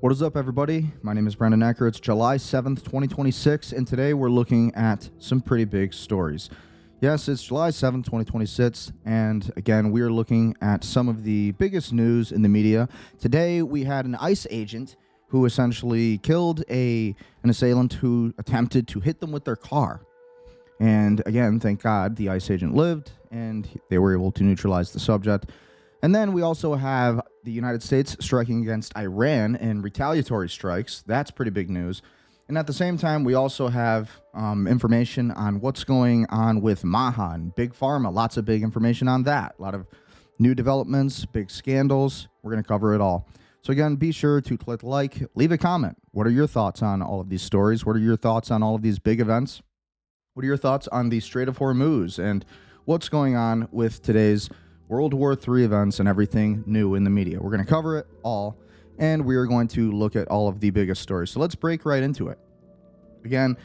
What is up, everybody? My name is Brandon Ecker. It's July 7th, 2026, and today we're looking at some pretty big stories. Yes, it's July 7th, 2026, and again, we are looking at some of the biggest news in the media. Today, we had an ICE agent who essentially killed an assailant who attempted to hit them with their car. And again, thank God the ICE agent lived, and they were able to neutralize the subject. And then we also have the United States striking against Iran in retaliatory strikes. That's pretty big news. And at the same time, we also have information on what's going on with Maha and Big Pharma. Lots of big information on that. A lot of new developments, big scandals. We're going to cover it all. So again, be sure to click like, leave a comment. What are your thoughts on all of these stories? What are your thoughts on all of these big events? What are your thoughts on the Strait of Hormuz and what's going on with today's World War III events and everything new in the media? We're going to cover it all, and we are going to look at all of the biggest stories. So let's break right into it. Again,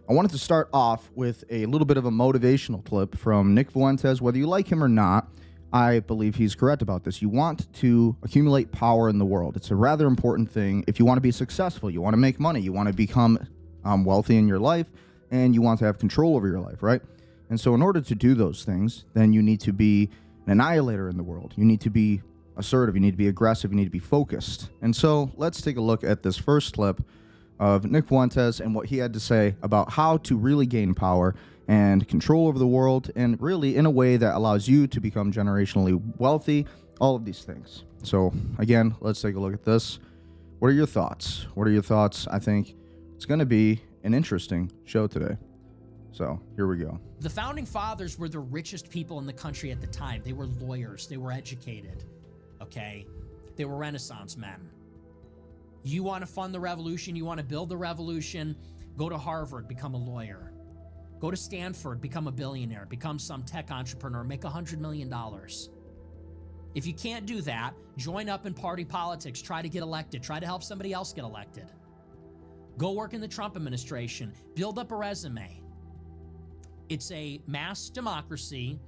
I wanted to start off with a little bit of a motivational clip from Nick Fuentes. Whether you like him or not, I believe he's correct about this. You want to accumulate power in the world. It's a rather important thing. If you want to be successful, you want to make money, you want to become wealthy in your life, and you want to have control over your life, right? And so in order to do those things, then you need to be an annihilator in the world. You need to be assertive, you need to be aggressive, you need to be focused. And so let's take a look at this first clip of Nick Fuentes and what he had to say about how to really gain power and control over the world, and really in a way that allows you to become generationally wealthy, all of these things. So again, let's take a look at this. What are your thoughts? What are your thoughts? I think it's going to be an interesting show today. So here we go. The founding fathers were the richest people in the country at the time. They were lawyers. They were educated. Okay? They were Renaissance men. You want to fund the revolution? You want to build the revolution? Go to Harvard, become a lawyer. Go to Stanford, become a billionaire, become some tech entrepreneur, make $100 million. If you can't do that, join up in party politics, try to get elected, try to help somebody else get elected. Go work in the Trump administration, build up a resume. It's a mass democracy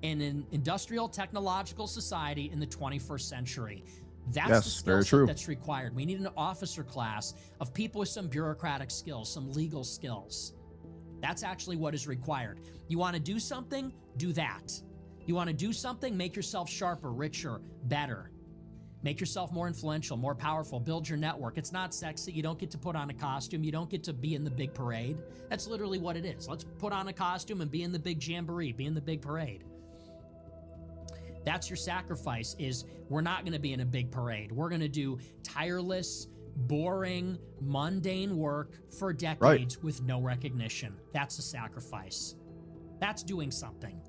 in an industrial technological society in the 21st century. That's the skill set that's required. We need an officer class of people with some bureaucratic skills, some legal skills. That's actually what is required. You want to do something? Do that. You want to do something? Make yourself sharper, richer, better. Make yourself more influential, more powerful, build your network. It's not sexy. You don't get to put on a costume. You don't get to be in the big parade. That's literally what it is. Let's put on a costume and be in the big jamboree, be in the big parade. That's your sacrifice, is we're not going to be in a big parade. We're going to do tireless, boring, mundane work for decades with no recognition. That's a sacrifice. That's doing something.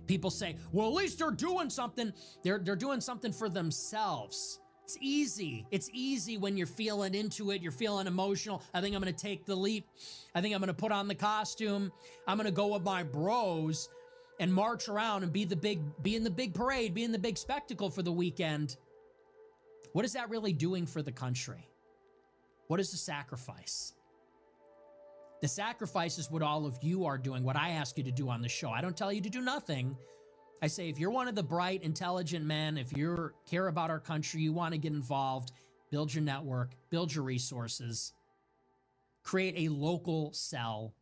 People say, well, at least they're doing something. They're doing something for themselves. It's easy. It's easy when you're feeling into it. You're feeling emotional. I think I'm going to take the leap. I think I'm going to put on the costume. I'm going to go with my bros and march around and be in the big parade, be in the big spectacle for the weekend. What is that really doing for the country? What is the sacrifice? The sacrifice is what all of you are doing, what I ask you to do on the show. I don't tell you to do nothing. I say, if you're one of the bright, intelligent men, if you care about our country, you want to get involved, build your network, build your resources, create a local cell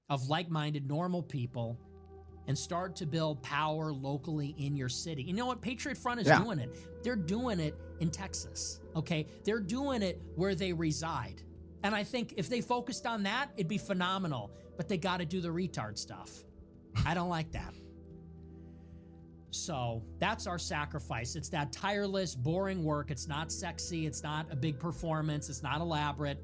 of like-minded, normal people, and start to build power locally in your city. You know what? Patriot Front is doing it. They're doing it in Texas, okay? They're doing it where they reside. And I think if they focused on that, it'd be phenomenal. But they got to do the retard stuff. I don't like that. So that's our sacrifice. It's that tireless, boring work. It's not sexy. It's not a big performance. It's not elaborate.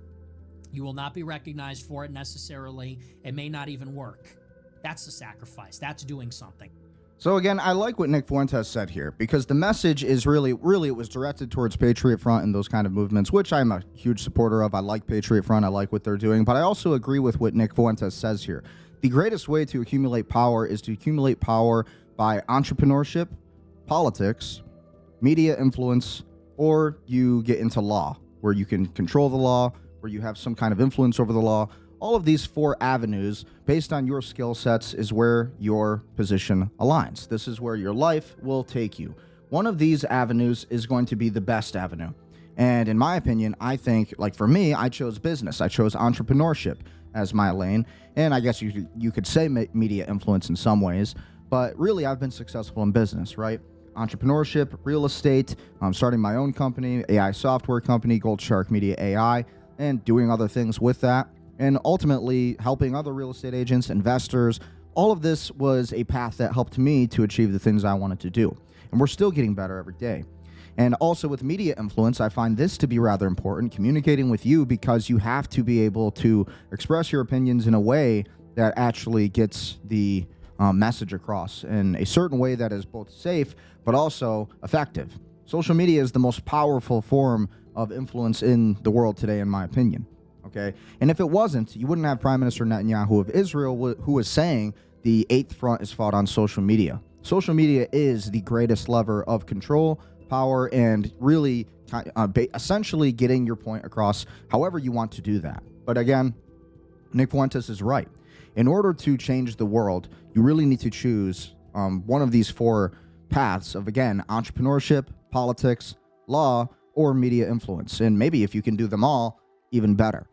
You will not be recognized for it necessarily. It may not even work. That's the sacrifice. That's doing something. So again, I like what Nick Fuentes said here, because the message is really, it was directed towards Patriot Front and those kind of movements, which I'm a huge supporter of. I like Patriot Front. I like what they're doing. But I also agree with what Nick Fuentes says here. The greatest way to accumulate power is to accumulate power by entrepreneurship, politics, media influence, or you get into law, where you can control the law, where you have some kind of influence over the law. All of these four avenues, based on your skill sets, is where your position aligns. This is where your life will take you. One of these avenues is going to be the best avenue. And in my opinion, I think, like for me, I chose business. I chose entrepreneurship as my lane. And I guess you could say media influence in some ways, but really I've been successful in business, right? Entrepreneurship, real estate, starting my own company, AI software company, Gold Shark Media AI, and doing other things with that. And ultimately helping other real estate agents, investors. All of this was a path that helped me to achieve the things I wanted to do. And we're still getting better every day. And also with media influence, I find this to be rather important, communicating with you, because you have to be able to express your opinions in a way that actually gets the message across in a certain way that is both safe but also effective. Social media is the most powerful form of influence in the world today, in my opinion. Okay, and if it wasn't, you wouldn't have Prime Minister Netanyahu of Israel who was saying the eighth front is fought on social media. Social media is the greatest lever of control, power, and really essentially getting your point across however you want to do that. But again, Nick Fuentes is right. In order to change the world, you really need to choose one of these four paths of, again, entrepreneurship, politics, law, or media influence. And maybe if you can do them all, even better.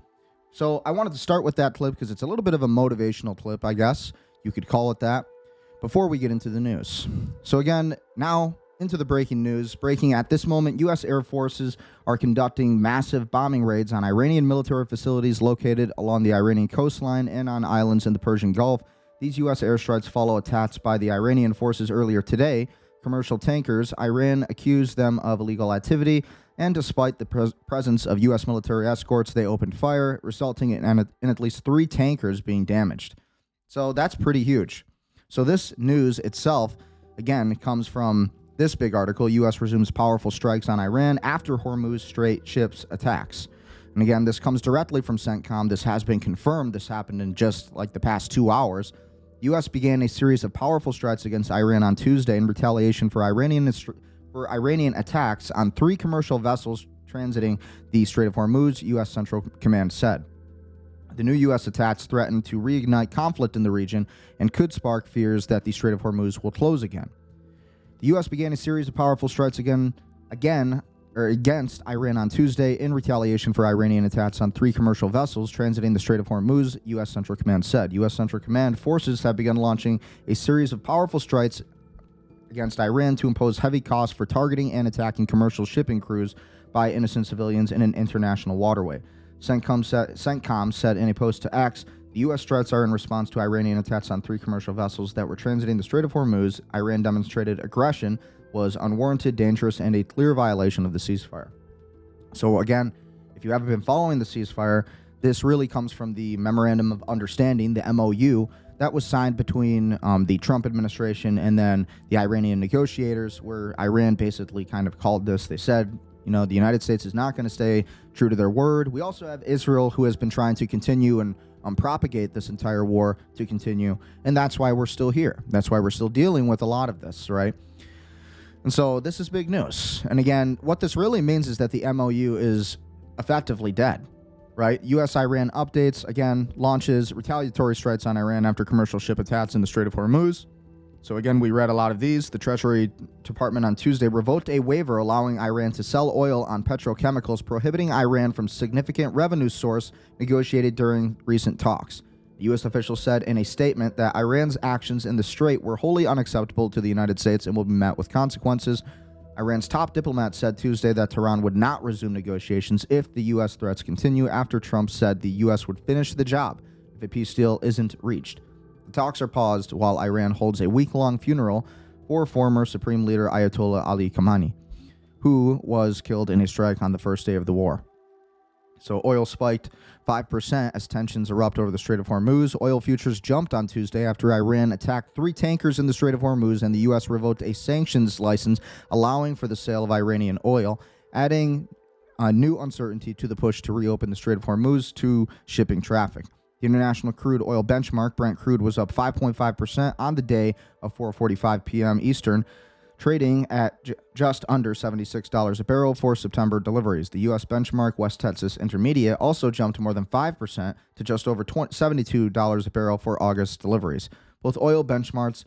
So I wanted to start with that clip because it's a little bit of a motivational clip, I guess you could call it that, before we get into the news. So again, now into the breaking news. Breaking at this moment, U.S. Air Forces are conducting massive bombing raids on Iranian military facilities located along the Iranian coastline and on islands in the Persian Gulf. These U.S. airstrikes follow attacks by the Iranian forces earlier today. Commercial tankers, Iran accused them of illegal activity, and despite the presence of U.S. military escorts, they opened fire, resulting in at least 3 tankers being damaged. So that's pretty huge. So this news itself, again, comes from this big article. U.S. resumes powerful strikes on Iran after Hormuz Strait ships attacks. And again, this comes directly from CENTCOM. This has been confirmed. This happened in just like the past 2 hours. U.S. began a series of powerful strikes against Iran on Tuesday in retaliation for Iranian attacks on 3 commercial vessels transiting the Strait of Hormuz, U.S. Central Command said. The new U.S. attacks threaten to reignite conflict in the region and could spark fears that the Strait of Hormuz will close again. The U.S. began a series of powerful strikes against Iran on Tuesday in retaliation for Iranian attacks on 3 commercial vessels transiting the Strait of Hormuz, U.S. Central Command said. U.S. Central Command forces have begun launching a series of powerful strikes against Iran to impose heavy costs for targeting and attacking commercial shipping crews by innocent civilians in an international waterway. CENTCOM said in a post to X, the U.S. threats are in response to Iranian attacks on 3 commercial vessels that were transiting the Strait of Hormuz. Iran demonstrated aggression was unwarranted, dangerous, and a clear violation of the ceasefire. So again, if you haven't been following the ceasefire, this really comes from the Memorandum of Understanding, the MOU, that was signed between the Trump administration and then the Iranian negotiators, where Iran basically kind of called this. They said, the United States is not going to stay true to their word. We also have Israel, who has been trying to continue and propagate this entire war to continue. And that's why we're still here. That's why we're still dealing with a lot of this, right? And so this is big news. And again, what this really means is that the MOU is effectively dead, right? U.S.-Iran updates, again, launches retaliatory strikes on Iran after commercial ship attacks in the Strait of Hormuz. So again, we read a lot of these. The Treasury Department on Tuesday revoked a waiver allowing Iran to sell oil on petrochemicals, prohibiting Iran from significant revenue source negotiated during recent talks. The U.S. official said in a statement that Iran's actions in the Strait were wholly unacceptable to the United States and will be met with consequences. Iran's top diplomat said Tuesday that Tehran would not resume negotiations if the U.S. threats continue, after Trump said the U.S. would finish the job if a peace deal isn't reached. The talks are paused while Iran holds a week-long funeral for former Supreme Leader Ayatollah Ali Khamenei, who was killed in a strike on the first day of the war. So oil spiked 5% as tensions erupt over the Strait of Hormuz. Oil futures jumped on Tuesday after Iran attacked 3 tankers in the Strait of Hormuz, and the U.S. revoked a sanctions license allowing for the sale of Iranian oil, adding new uncertainty to the push to reopen the Strait of Hormuz to shipping traffic. The international crude oil benchmark, Brent crude, was up 5.5% on the day of 4:45 p.m. Eastern, trading at just under $76 a barrel for September deliveries. The U.S. benchmark, West Texas Intermediate, also jumped more than 5% to just over $72 a barrel for August deliveries. Both oil benchmarks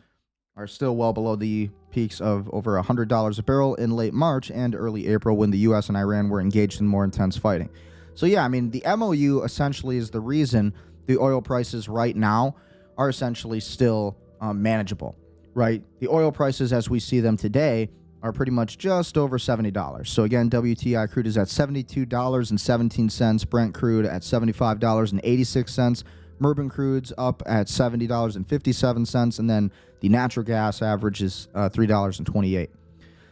are still well below the peaks of over $100 a barrel in late March and early April when the U.S. and Iran were engaged in more intense fighting. So yeah, I mean, the MOU essentially is the reason the oil prices right now are essentially still manageable, right? The oil prices as we see them today are pretty much just over $70. So again, WTI crude is at $72.17, Brent crude at $75.86, Murban crude's up at $70.57, and then the natural gas average is $3.28.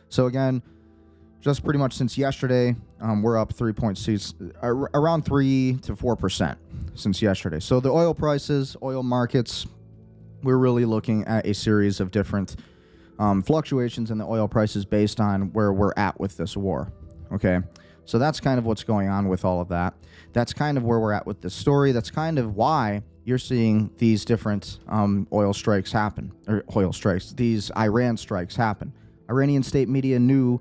So again, just pretty much since yesterday, we're up 3.6, around 3 to 4% since yesterday. So the oil prices, oil markets, we're really looking at a series of different fluctuations in the oil prices based on where we're at with this war. Okay, so that's kind of what's going on with all of that. That's kind of where we're at with this story. That's kind of why you're seeing these different oil strikes happen, or these Iran strikes happen. Iranian state media knew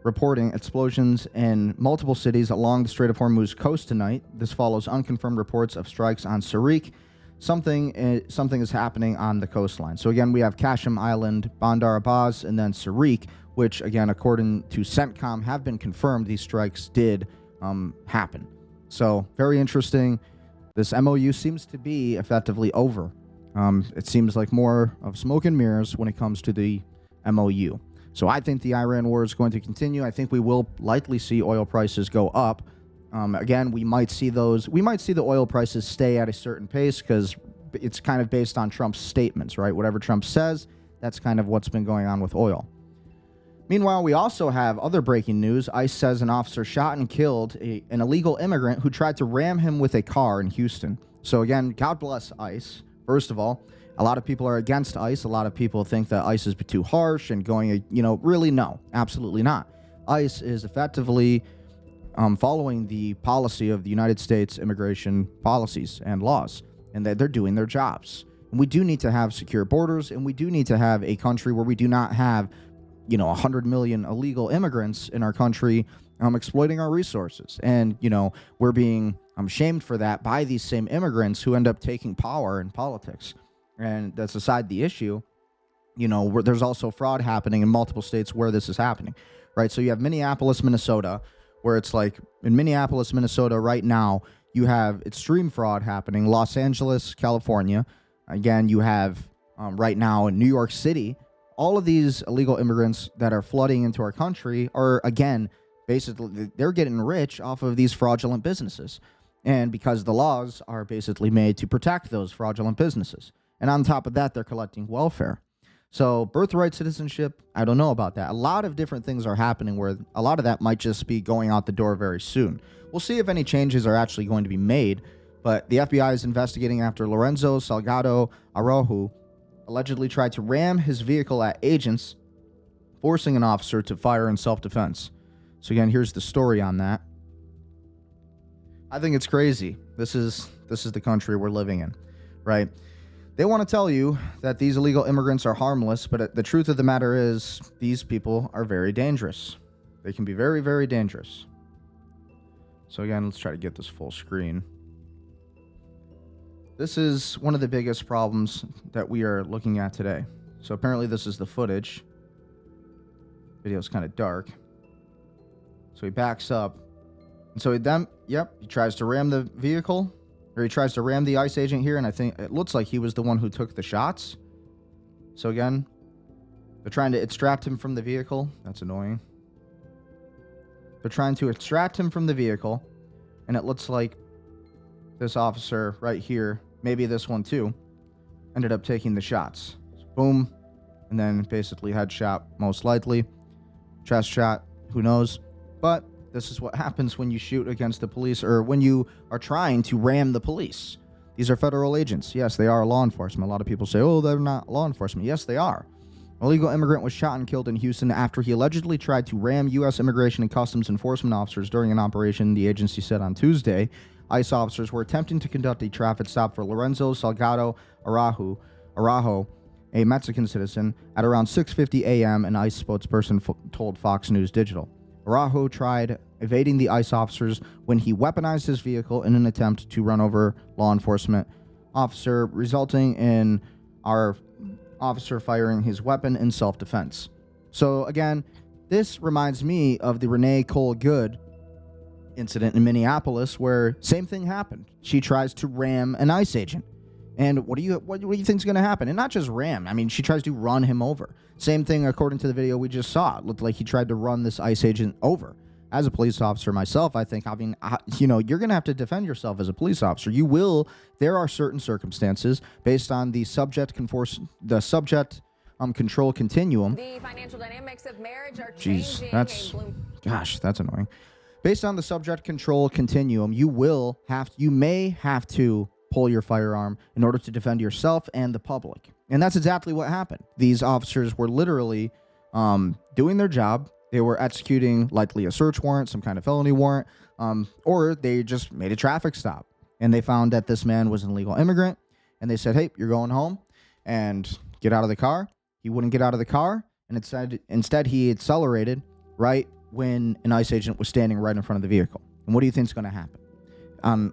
reporting explosions in multiple cities along the Strait of Hormuz coast tonight. This follows unconfirmed reports of strikes on Sarik. Something is happening on the coastline. So again, we have Qasem Island, Bandar Abbas, and then Sarik, which again, according to CENTCOM, have been confirmed. These strikes did happen. So very interesting. This MOU seems to be effectively over. It seems like more of smoke and mirrors when it comes to the MOU. So I think the Iran war is going to continue. I think we will likely see oil prices go up. Again, we might see the oil prices stay at a certain pace because it's kind of based on Trump's statements, right? Whatever Trump says, that's kind of what's been going on with oil. Meanwhile, we also have other breaking news. ICE says an officer shot and killed an illegal immigrant who tried to ram him with a car in Houston. So again, God bless ICE. First of all, a lot of people are against ICE. A lot of people think that ICE is too harsh and going, really no, absolutely not. ICE is effectively following the policy of the United States immigration policies and laws, and that they're doing their jobs. And we do need to have secure borders, and we do need to have a country where we do not have 100 million illegal immigrants in our country exploiting our resources. And, we're being shamed for that by these same immigrants who end up taking power in politics. And that's aside the issue, where there's also fraud happening in multiple states where this is happening, right? So you have Minneapolis, Minnesota, where it's like in Minneapolis, Minnesota right now, you have extreme fraud happening. Los Angeles, California, again, you have right now in New York City. All of these illegal immigrants that are flooding into our country are, again, basically, they're getting rich off of these fraudulent businesses. And because the laws are basically made to protect those fraudulent businesses. And on top of that, they're collecting welfare. So birthright citizenship, I don't know about that. A lot of different things are happening where a lot of that might just be going out the door very soon. We'll see if any changes are actually going to be made. But the FBI is investigating after Lorenzo Salgado Araujo allegedly tried to ram his vehicle at agents, forcing an officer to fire in self-defense. So again, here's the story on that. I think it's crazy. This is the country we're living in, right? They want to tell you that these illegal immigrants are harmless, but the truth of the matter is these people are very dangerous. They can be very, very dangerous. So again, let's try to get this full screen. This is one of the biggest problems that we are looking at today. So apparently this is the footage. Video's kind of dark. So he backs up. And so he tries to ram the vehicle, or he tries to ram the ICE agent here, and I think it looks like he was the one who took the shots. So again, they're trying to extract him from the vehicle. That's annoying. They're trying to extract him from the vehicle, and it looks like this officer right here, maybe this one too, ended up taking the shots. So boom, and then basically headshot, most likely. Chest shot, who knows? But this is what happens when you shoot against the police, or when you are trying to ram the police. These are federal agents. Yes, they are law enforcement. A lot of people say, oh, they're not law enforcement. Yes, they are. An illegal immigrant was shot and killed in Houston after he allegedly tried to ram U.S. Immigration and Customs Enforcement officers during an operation, the agency said on Tuesday. ICE officers were attempting to conduct a traffic stop for Lorenzo Salgado Araujo, a Mexican citizen, at around 6:50 a.m., an ICE spokesperson told Fox News Digital. Araujo tried evading the ICE officers when he weaponized his vehicle in an attempt to run over law enforcement officer, resulting in our officer firing his weapon in self-defense. So again, this reminds me of the Renee Cole Good incident in Minneapolis, where same thing happened. She tries to ram an ICE agent. And what do you think is going to happen? And not just ram. I mean, she tries to run him over. Same thing according to the video we just saw. It looked like he tried to run this ICE agent over. As a police officer myself, I think, you're going to have to defend yourself as a police officer. You will. There are certain circumstances based on the subject control continuum. The financial dynamics of marriage are changing. Gosh, that's annoying. Based on the subject control continuum, you may have to pull your firearm in order to defend yourself and the public. And that's exactly what happened. These officers were literally doing their job. They were executing likely a search warrant, some kind of felony warrant, or they just made a traffic stop. And they found that this man was an illegal immigrant. And they said, hey, you're going home and get out of the car. He wouldn't get out of the car. And instead he accelerated right when an ICE agent was standing right in front of the vehicle. And what do you think is going to happen?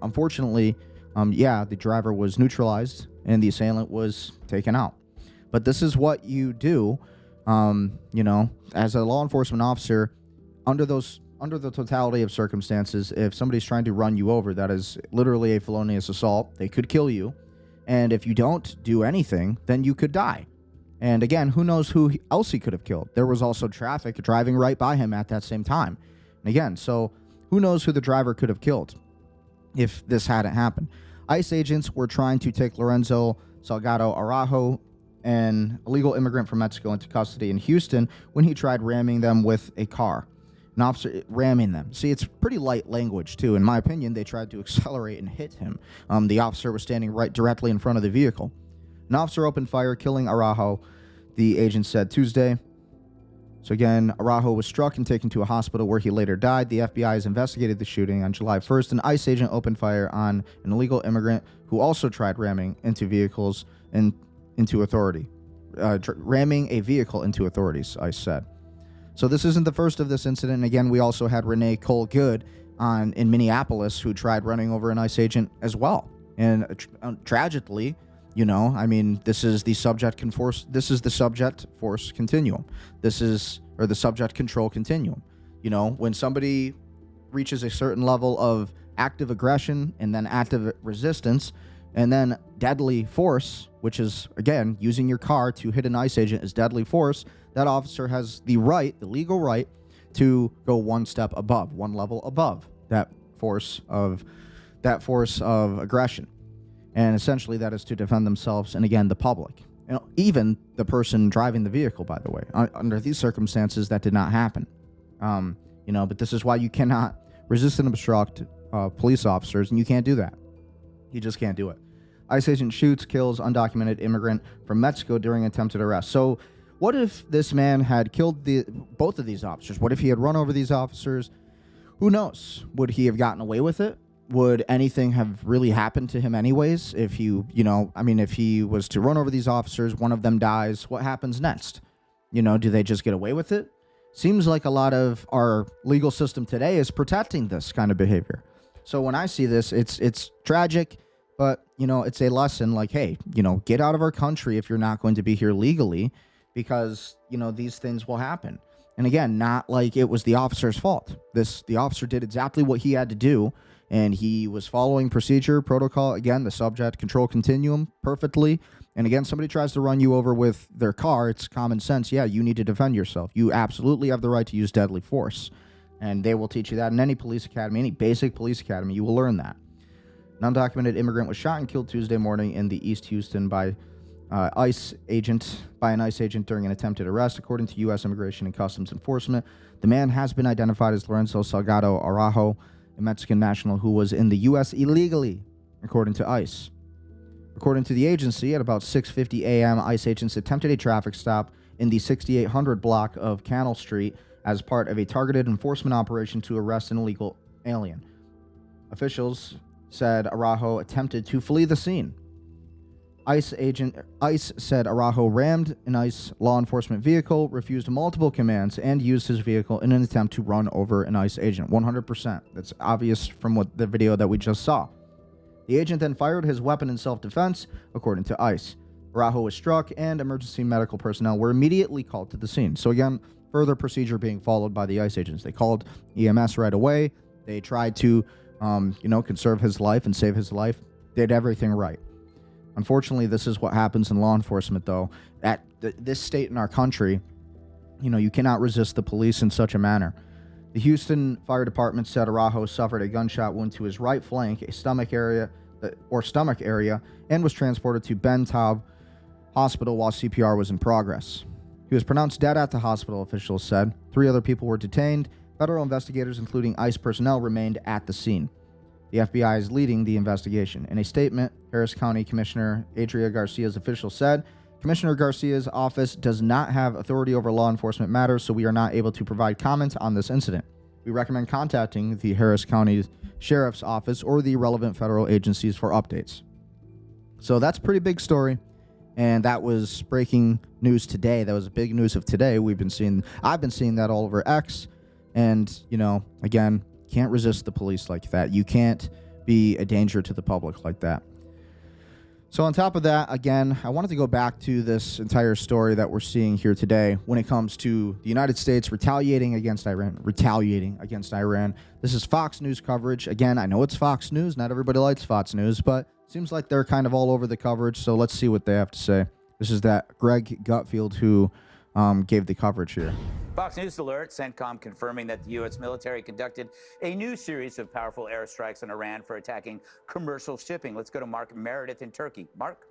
Unfortunately, the driver was neutralized and the assailant was taken out. But this is what you do, as a law enforcement officer, under the totality of circumstances. If somebody's trying to run you over, that is literally a felonious assault. They could kill you. And if you don't do anything, then you could die. And again, who knows who else he could have killed? There was also traffic driving right by him at that same time. And again, so who knows who the driver could have killed if this hadn't happened. ICE agents were trying to take Lorenzo Salgado Araujo, an illegal immigrant from Mexico, into custody in Houston when he tried ramming them with a car. An officer ramming them. See, it's pretty light language, too. In my opinion, they tried to accelerate and hit him. The officer was standing right directly in front of the vehicle. An officer opened fire, killing Araujo, the agent said Tuesday. So again, Araujo was struck and taken to a hospital where he later died. The FBI has investigated the shooting. On July 1st, an ICE agent opened fire on an illegal immigrant who also tried ramming into vehicles and into authority. Ramming a vehicle into authorities, ICE said. So this isn't the first of this incident. And again, we also had Renee Cole Good in Minneapolis who tried running over an ICE agent as well. And tragically, this is the subject force continuum. Or the subject control continuum. When somebody reaches a certain level of active aggression and then active resistance and then deadly force, which is, again, using your car to hit an ICE agent is deadly force, that officer has the legal right to go one level above that force of aggression. And essentially that is to defend themselves and, again, the public. Even the person driving the vehicle, by the way. Under these circumstances, that did not happen. But this is why you cannot resist and obstruct police officers, and you can't do that. You just can't do it. ICE agent shoots, kills undocumented immigrant from Mexico during attempted arrest. So what if this man had killed both of these officers? What if he had run over these officers? Who knows? Would he have gotten away with it? Would anything have really happened to him anyways? If if he was to run over these officers, one of them dies, what happens next? Do they just get away with it? Seems like a lot of our legal system today is protecting this kind of behavior. So when I see this, it's tragic, but, it's a lesson like, hey, get out of our country if you're not going to be here legally, because, these things will happen. And again, not like it was the officer's fault. The officer did exactly what he had to do. And he was following procedure, protocol, again, the subject control continuum perfectly. And again, somebody tries to run you over with their car, it's common sense. Yeah, you need to defend yourself. You absolutely have the right to use deadly force. And they will teach you that in any police academy, any basic police academy. You will learn that. An undocumented immigrant was shot and killed Tuesday morning in the East Houston by an ICE agent during an attempted arrest, according to U.S. Immigration and Customs Enforcement. The man has been identified as Lorenzo Salgado Araujo, a Mexican national who was in the U.S. illegally, according to ICE. According to the agency, at about 6:50 a.m., ICE agents attempted a traffic stop in the 6800 block of Canal Street as part of a targeted enforcement operation to arrest an illegal alien. Officials said Araujo attempted to flee the scene. ICE said Araujo rammed an ICE law enforcement vehicle, refused multiple commands, and used his vehicle in an attempt to run over an ICE agent. 100%. That's obvious from the video that we just saw. The agent then fired his weapon in self-defense, according to ICE. Araujo was struck, and emergency medical personnel were immediately called to the scene. So again, further procedure being followed by the ICE agents. They called EMS right away. They tried to, conserve his life and save his life. Did everything right. Unfortunately, this is what happens in law enforcement, though. At this state in our country, you cannot resist the police in such a manner. The Houston Fire Department said Araujo suffered a gunshot wound to his right flank, stomach area, and was transported to Ben Taub Hospital while CPR was in progress. He was pronounced dead at the hospital, officials said. 3 other people were detained. Federal investigators, including ICE personnel, remained at the scene. The FBI is leading the investigation. In a statement, Harris County Commissioner Adria Garcia's official said, Commissioner Garcia's office does not have authority over law enforcement matters, so we are not able to provide comment on this incident. We recommend contacting the Harris County Sheriff's Office or the relevant federal agencies for updates. So that's a pretty big story, and that was breaking news today. That was big news of today. I've been seeing that all over X, and, again, can't resist the police like that. You can't be a danger to the public like that. So on top of that, again, I wanted to go back to this entire story that we're seeing here today when it comes to the United States retaliating against Iran. This is Fox News coverage. Again, I know it's Fox News. Not everybody likes Fox News, but it seems like they're kind of all over the coverage. So let's see what they have to say. This is that Greg Gutfield who gave the coverage here. Fox News alert, CENTCOM confirming that the U.S. military conducted a new series of powerful airstrikes on Iran for attacking commercial shipping. Let's go to Mark Meredith in Turkey. Mark?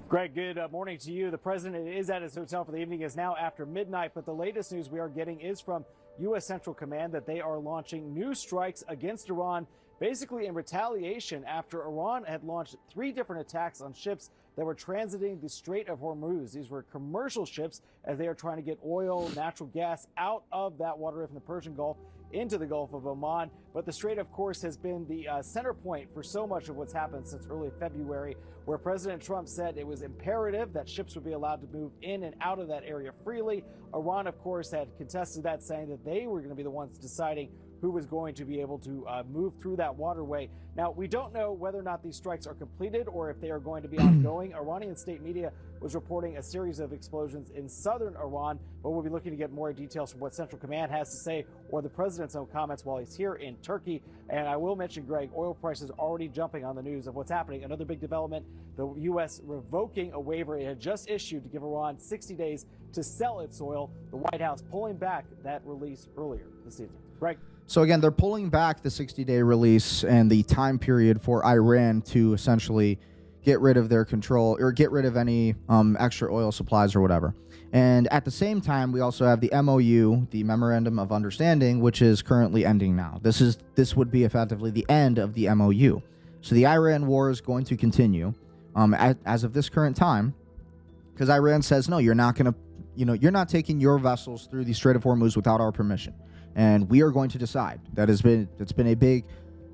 Greg, good morning to you. The president is at his hotel for the evening. It's now after midnight, but the latest news we are getting is from U.S. Central Command that they are launching new strikes against Iran, basically in retaliation after Iran had launched 3 different attacks on ships that were transiting the Strait of Hormuz. These were commercial ships as they are trying to get oil, natural gas out of that waterway from the Persian Gulf into the Gulf of Oman. But the Strait, of course, has been the center point for so much of what's happened since early February, where President Trump said it was imperative that ships would be allowed to move in and out of that area freely. Iran, of course, had contested that, saying that they were going to be the ones deciding who was going to be able to move through that waterway. Now, we don't know whether or not these strikes are completed or if they are going to be ongoing. Iranian state media was reporting a series of explosions in southern Iran, but we'll be looking to get more details from what Central Command has to say or the president's own comments while he's here in Turkey. And I will mention, Greg, oil prices already jumping on the news of what's happening. Another big development, the U.S. revoking a waiver it had just issued to give Iran 60 days to sell its oil. The White House pulling back that release earlier this evening. Greg? So again, they're pulling back the 60-day release and the time period for Iran to essentially get rid of their control or get rid of any extra oil supplies or whatever. And at the same time, we also have the MOU, the Memorandum of Understanding, which is currently ending now. This would be effectively the end of the MOU. So the Iran war is going to continue as of this current time, because Iran says, no, you're not going to, you're not taking your vessels through the Strait of Hormuz without our permission. And we are going to decide. It's been a big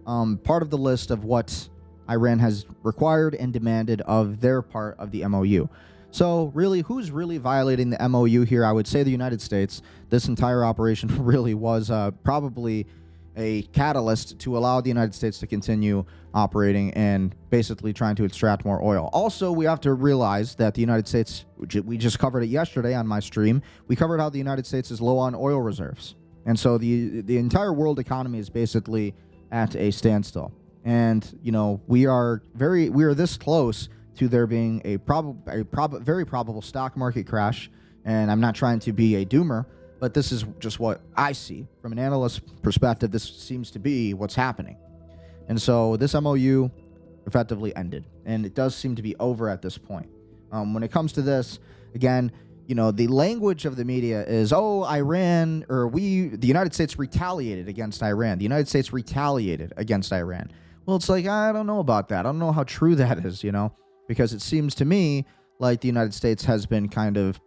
part of the list of what Iran has required and demanded of their part of the MOU. So really, who's really violating the MOU here? I would say the United States. This entire operation really was probably a catalyst to allow the United States to continue operating and basically trying to extract more oil. Also, we have to realize that the United States, we just covered it yesterday on my stream, we covered how the United States is low on oil reserves. And so the entire world economy is basically at a standstill. And, we are this close to there being a very probable stock market crash. And I'm not trying to be a doomer, but this is just what I see. From an analyst perspective, this seems to be what's happening. And so this MOU effectively ended. And it does seem to be over at this point. When it comes to this, again, the language of the media is, Iran, or the United States retaliated against Iran. The United States retaliated against Iran. Well, it's like, I don't know about that. I don't know how true that is, because it seems to me like the United States has been kind of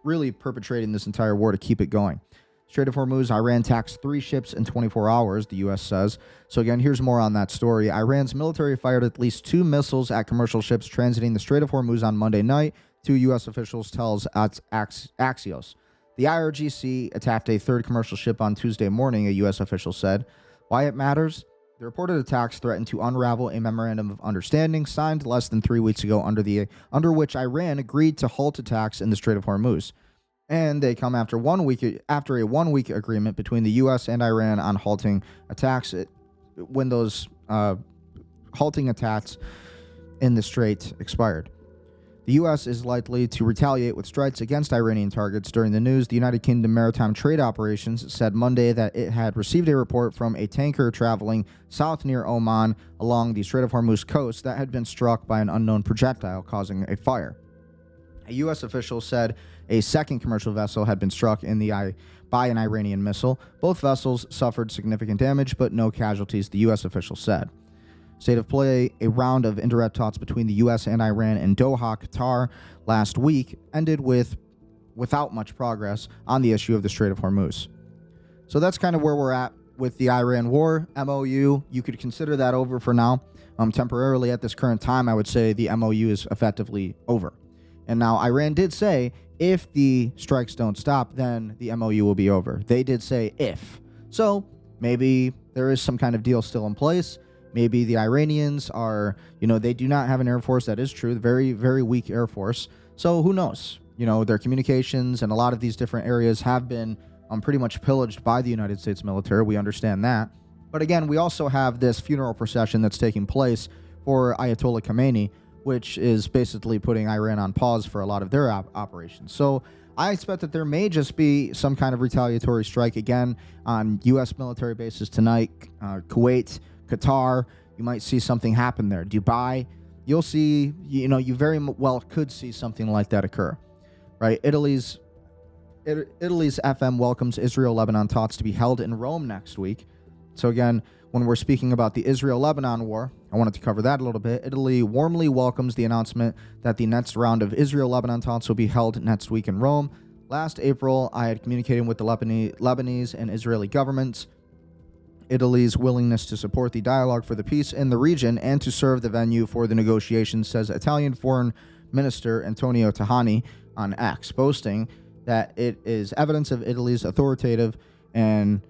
really perpetrating this entire war to keep it going. Strait of Hormuz, Iran taxed 3 ships in 24 hours, the U.S. says. So again, here's more on that story. Iran's military fired at least 2 missiles at commercial ships transiting the Strait of Hormuz on Monday night, 2 U.S. officials tells Axios. The IRGC attacked a 3rd commercial ship on Tuesday morning, a U.S. official said. Why it matters? The reported attacks threatened to unravel a memorandum of understanding signed less than 3 weeks ago under which Iran agreed to halt attacks in the Strait of Hormuz. And they come after a 1-week agreement between the U.S. and Iran on halting attacks when those halting attacks in the Strait expired. The U.S. is likely to retaliate with strikes against Iranian targets. During the news, the United Kingdom Maritime Trade Operations said Monday that it had received a report from a tanker traveling south near Oman along the Strait of Hormuz coast that had been struck by an unknown projectile, causing a fire. A U.S. official said a second commercial vessel had been struck by an Iranian missile. Both vessels suffered significant damage, but no casualties, the U.S. official said. State of play, a round of indirect talks between the U.S. and Iran in Doha, Qatar, last week ended without much progress on the issue of the Strait of Hormuz. So that's kind of where we're at with the Iran war. MOU, you could consider that over for now. Temporarily at this current time, I would say the MOU is effectively over. And now Iran did say if the strikes don't stop, then the MOU will be over. They did say if. So maybe there is some kind of deal still in place. Maybe the Iranians are, they do not have an air force. That is true. Very, very weak air force. So who knows? Their communications and a lot of these different areas have been pretty much pillaged by the United States military. We understand that. But again, we also have this funeral procession that's taking place for Ayatollah Khamenei, which is basically putting Iran on pause for a lot of their operations. So I expect that there may just be some kind of retaliatory strike again on U.S. military bases tonight, Kuwait, Qatar. You might see something happen there. Dubai, you'll see, you very well could see something like that occur, right? Italy's FM welcomes Israel-Lebanon talks to be held in Rome next week. So again, when we're speaking about the Israel-Lebanon war, I wanted to cover that a little bit. Italy warmly welcomes the announcement that the next round of Israel-Lebanon talks will be held next week in Rome. Last April, I had communicated with the Lebanese and Israeli governments Italy's willingness to support the dialogue for the peace in the region and to serve the venue for the negotiations, says Italian Foreign Minister Antonio Tajani on X, boasting that it is evidence of Italy's authoritative and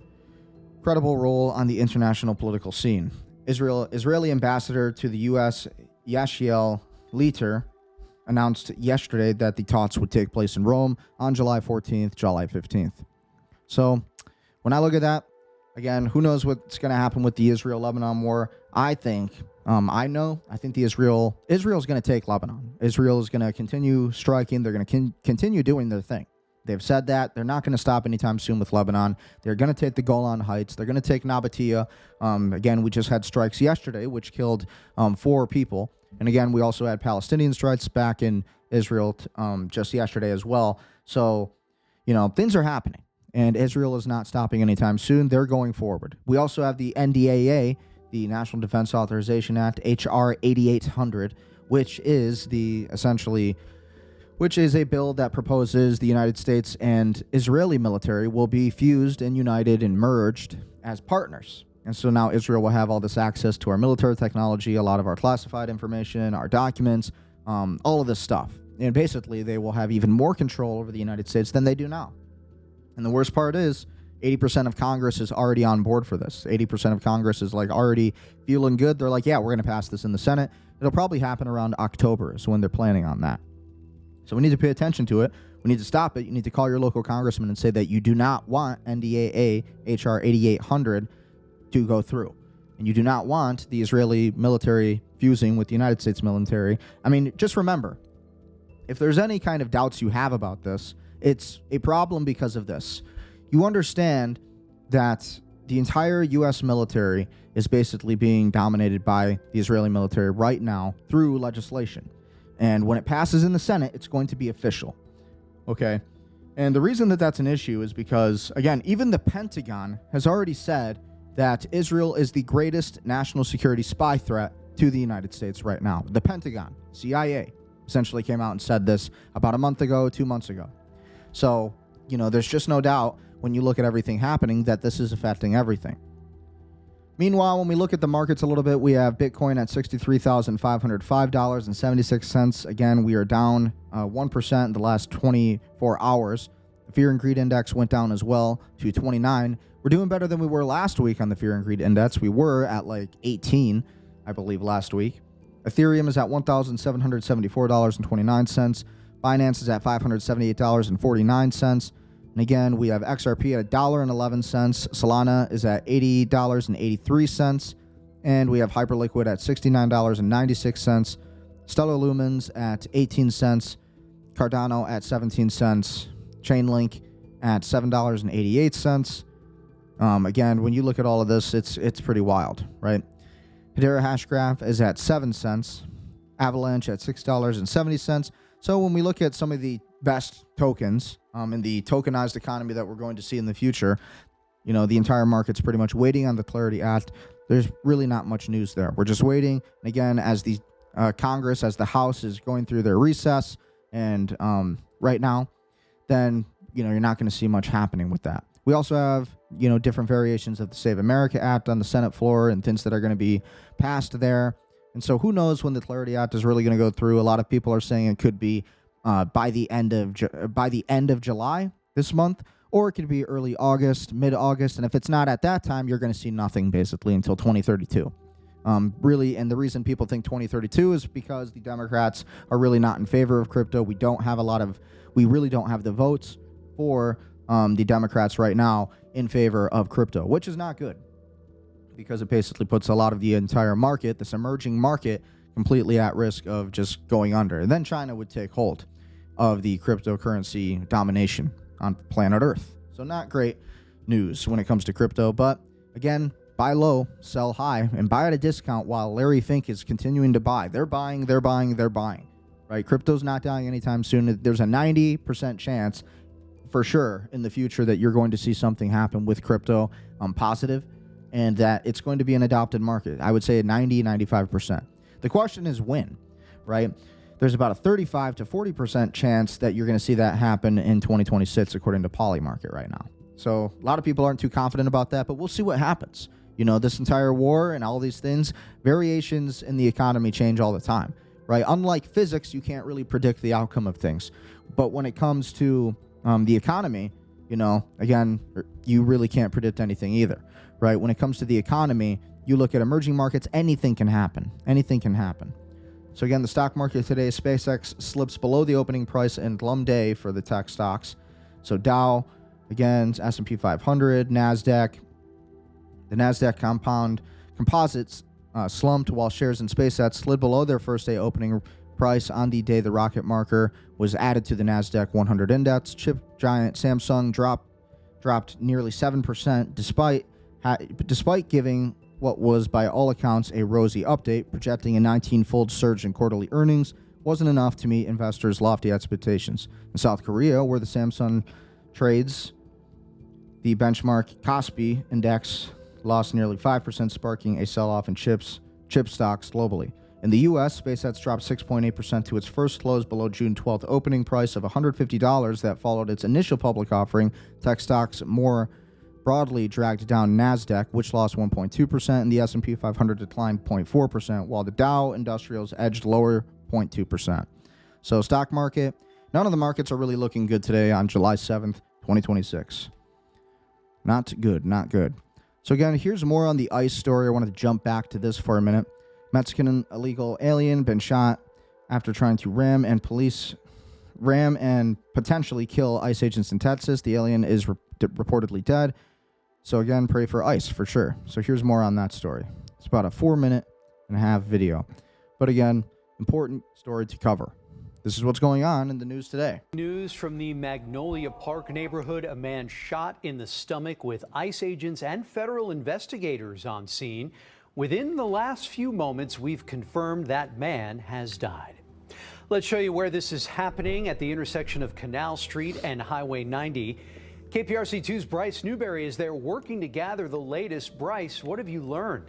credible role on the international political scene. Israeli ambassador to the U.S., Yashiel Leiter, announced yesterday that the talks would take place in Rome on July 14th, July 15th. So when I look at that, again, who knows what's going to happen with the Israel-Lebanon war? I think Israel's going to take Lebanon. Israel is going to continue striking. They're going to continue doing their thing. They've said that. They're not going to stop anytime soon with Lebanon. They're going to take the Golan Heights. They're going to take Nabatea. Again, we just had strikes yesterday, which killed 4 people. And again, we also had Palestinian strikes back in Israel just yesterday as well. So, things are happening. And Israel is not stopping anytime soon. They're going forward. We also have the NDAA, the National Defense Authorization Act, H.R. 8800, which is a bill that proposes the United States and Israeli military will be fused and united and merged as partners. And so now Israel will have all this access to our military technology, a lot of our classified information, our documents, all of this stuff. And basically, they will have even more control over the United States than they do now. And the worst part is 80% of Congress is already on board for this. 80% of Congress is already feeling good. They're like, yeah, we're going to pass this in the Senate. It'll probably happen around October is when they're planning on that. So we need to pay attention to it. We need to stop it. You need to call your local congressman and say that you do not want NDAA HR 8800 to go through. And you do not want the Israeli military fusing with the United States military. I mean, just remember, if there's any kind of doubts you have about this, it's a problem because of this. You understand that the entire U.S. military is basically being dominated by the Israeli military right now through legislation. And when it passes in the Senate, it's going to be official. Okay? And the reason that that's an issue is because, again, even the Pentagon has already said that Israel is the greatest national security spy threat to the United States right now. The Pentagon, CIA, essentially came out and said this about a month ago, 2 months ago. So, there's just no doubt when you look at everything happening that this is affecting everything. Meanwhile, when we look at the markets a little bit, we have Bitcoin at $63,505.76. Again, we are down 1% in the last 24 hours. The fear and greed index went down as well to 29. We're doing better than we were last week on the fear and greed index. We were at like 18, I believe, last week. Ethereum is at $1,774.29. Binance is at $578.49. And again, we have XRP at $1.11. Solana is at $80.83. And we have Hyperliquid at $69.96. Stellar Lumens at 18 cents. Cardano at 17 cents. Chainlink at $7.88. Again, when you look at all of this, it's pretty wild, right? Hedera Hashgraph is at 7 cents. Avalanche at $6.70. So when we look at some of the best tokens in the tokenized economy that we're going to see in the future, you know, the entire market's pretty much waiting on the Clarity Act. There's really not much news there. We're just waiting. And again, as the Congress, as the House is going through their recess and right now, then, you know, you're not going to see much happening with that. We also have, you know, different variations of the Save America Act on the Senate floor and things that are going to be passed there. And so who knows when the Clarity Act is really going to go through. A lot of people are saying it could be by the end of July this month, or it could be early August, mid-August. And if it's not at that time, you're going to see nothing basically until 2032. Really, and the reason people think 2032 is because the Democrats are really not in favor of crypto. We really don't have the votes for the Democrats right now in favor of crypto, which is not good because it basically puts a lot of the entire market, this emerging market, completely at risk of just going under. And then China would take hold of the cryptocurrency domination on planet Earth. So not great news when it comes to crypto. But again, buy low, sell high, and buy at a discount while Larry Fink is continuing to buy. They're buying, right? Crypto's not dying anytime soon. There's a 90% chance for sure in the future that you're going to see something happen with crypto positive, and that it's going to be an adopted market. I would say 95%. The question is when, right? There's about a 35 to 40% chance that you're going to see that happen in 2026, according to Polymarket right now. So a lot of people aren't too confident about that, but we'll see what happens. You know, this entire war and all these things, variations in the economy change all the time, right? Unlike physics, you can't really predict the outcome of things. But when it comes to the economy, you know, again, you really can't predict anything either, right? When it comes to the economy, you look at emerging markets, anything can happen. Anything can happen. So again, the stock market today, SpaceX slips below the opening price and glum day for the tech stocks. So Dow, again, S&P 500, NASDAQ. The NASDAQ composites slumped while shares in SpaceX slid below their first day opening price on the day the rocket marker was added to the NASDAQ 100 index. Chip giant Samsung dropped nearly 7% despite giving what was by all accounts a rosy update, projecting a 19-fold surge in quarterly earnings wasn't enough to meet investors' lofty expectations. In South Korea, where the Samsung trades, the benchmark Kospi index lost nearly 5%, sparking a sell-off in chip stocks globally. In the U.S., SpaceX dropped 6.8% to its first close below June 12th opening price of $150 that followed its initial public offering. Tech stocks more broadly dragged down NASDAQ, which lost 1.2%, and the S&P 500 declined 0.4%, while the Dow Industrials edged lower 0.2%. So stock market, none of the markets are really looking good today on July 7th, 2026. Not good, not good. So again, here's more on the ICE story. I wanted to jump back to this for a minute. Mexican illegal alien been shot after trying to ram and potentially kill ICE agents in Texas. The alien is reportedly dead. So again, pray for ICE for sure. So here's more on that story. It's about a 4.5-minute video. But again, important story to cover. This is what's going on in the news today. News from the Magnolia Park neighborhood. A man shot in the stomach with ICE agents and federal investigators on scene. Within the last few moments, we've confirmed that man has died. Let's show you where this is happening at the intersection of Canal Street and Highway 90. KPRC2's Bryce Newberry is there working to gather the latest. Bryce, what have you learned?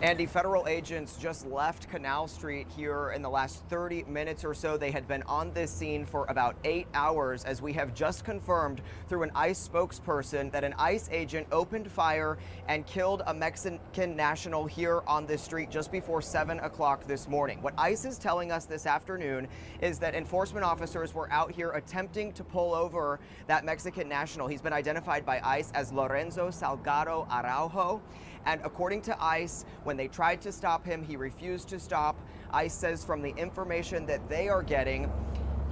Andy, federal agents just left Canal Street here in the last 30 minutes or so. They had been on this scene for about 8 hours, as we have just confirmed through an ICE spokesperson that an ICE agent opened fire and killed a Mexican national here on this street just before 7 o'clock this morning. What ICE is telling us this afternoon is that enforcement officers were out here attempting to pull over that Mexican national. He's been identified by ICE as Lorenzo Salgado Araujo. And according to ICE, when they tried to stop him, he refused to stop. ICE says from the information that they are getting,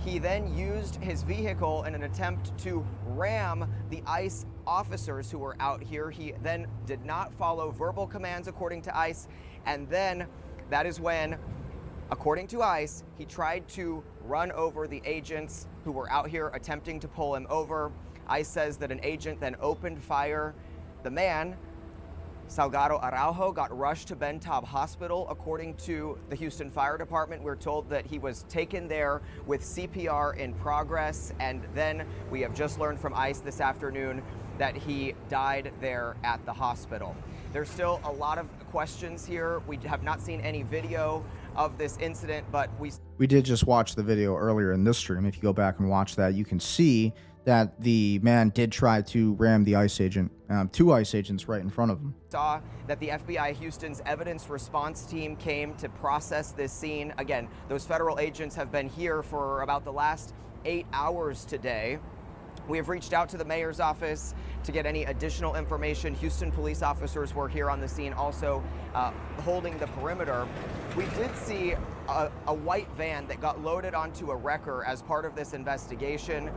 he then used his vehicle in an attempt to ram the ICE officers who were out here. He then did not follow verbal commands, according to ICE. And then that is when, according to ICE, he tried to run over the agents who were out here attempting to pull him over. ICE says that an agent then opened fire. The man, Salgado Araujo, got rushed to Ben Taub Hospital. According to the Houston Fire Department, we're told that he was taken there with CPR in progress, and then we have just learned from ICE this afternoon that he died there at the hospital. There's still a lot of questions here. We have not seen any video of this incident, but we did just watch the video earlier in this stream. If you go back and watch that, you can see that the man did try to ram the ICE agent, two ICE agents right in front of him. Saw that the FBI Houston's evidence response team came to process this scene. Again, those federal agents have been here for about the last 8 hours today. We have reached out to the mayor's office to get any additional information. Houston police officers were here on the scene also holding the perimeter. We did see a white van that got loaded onto a wrecker as part of this investigation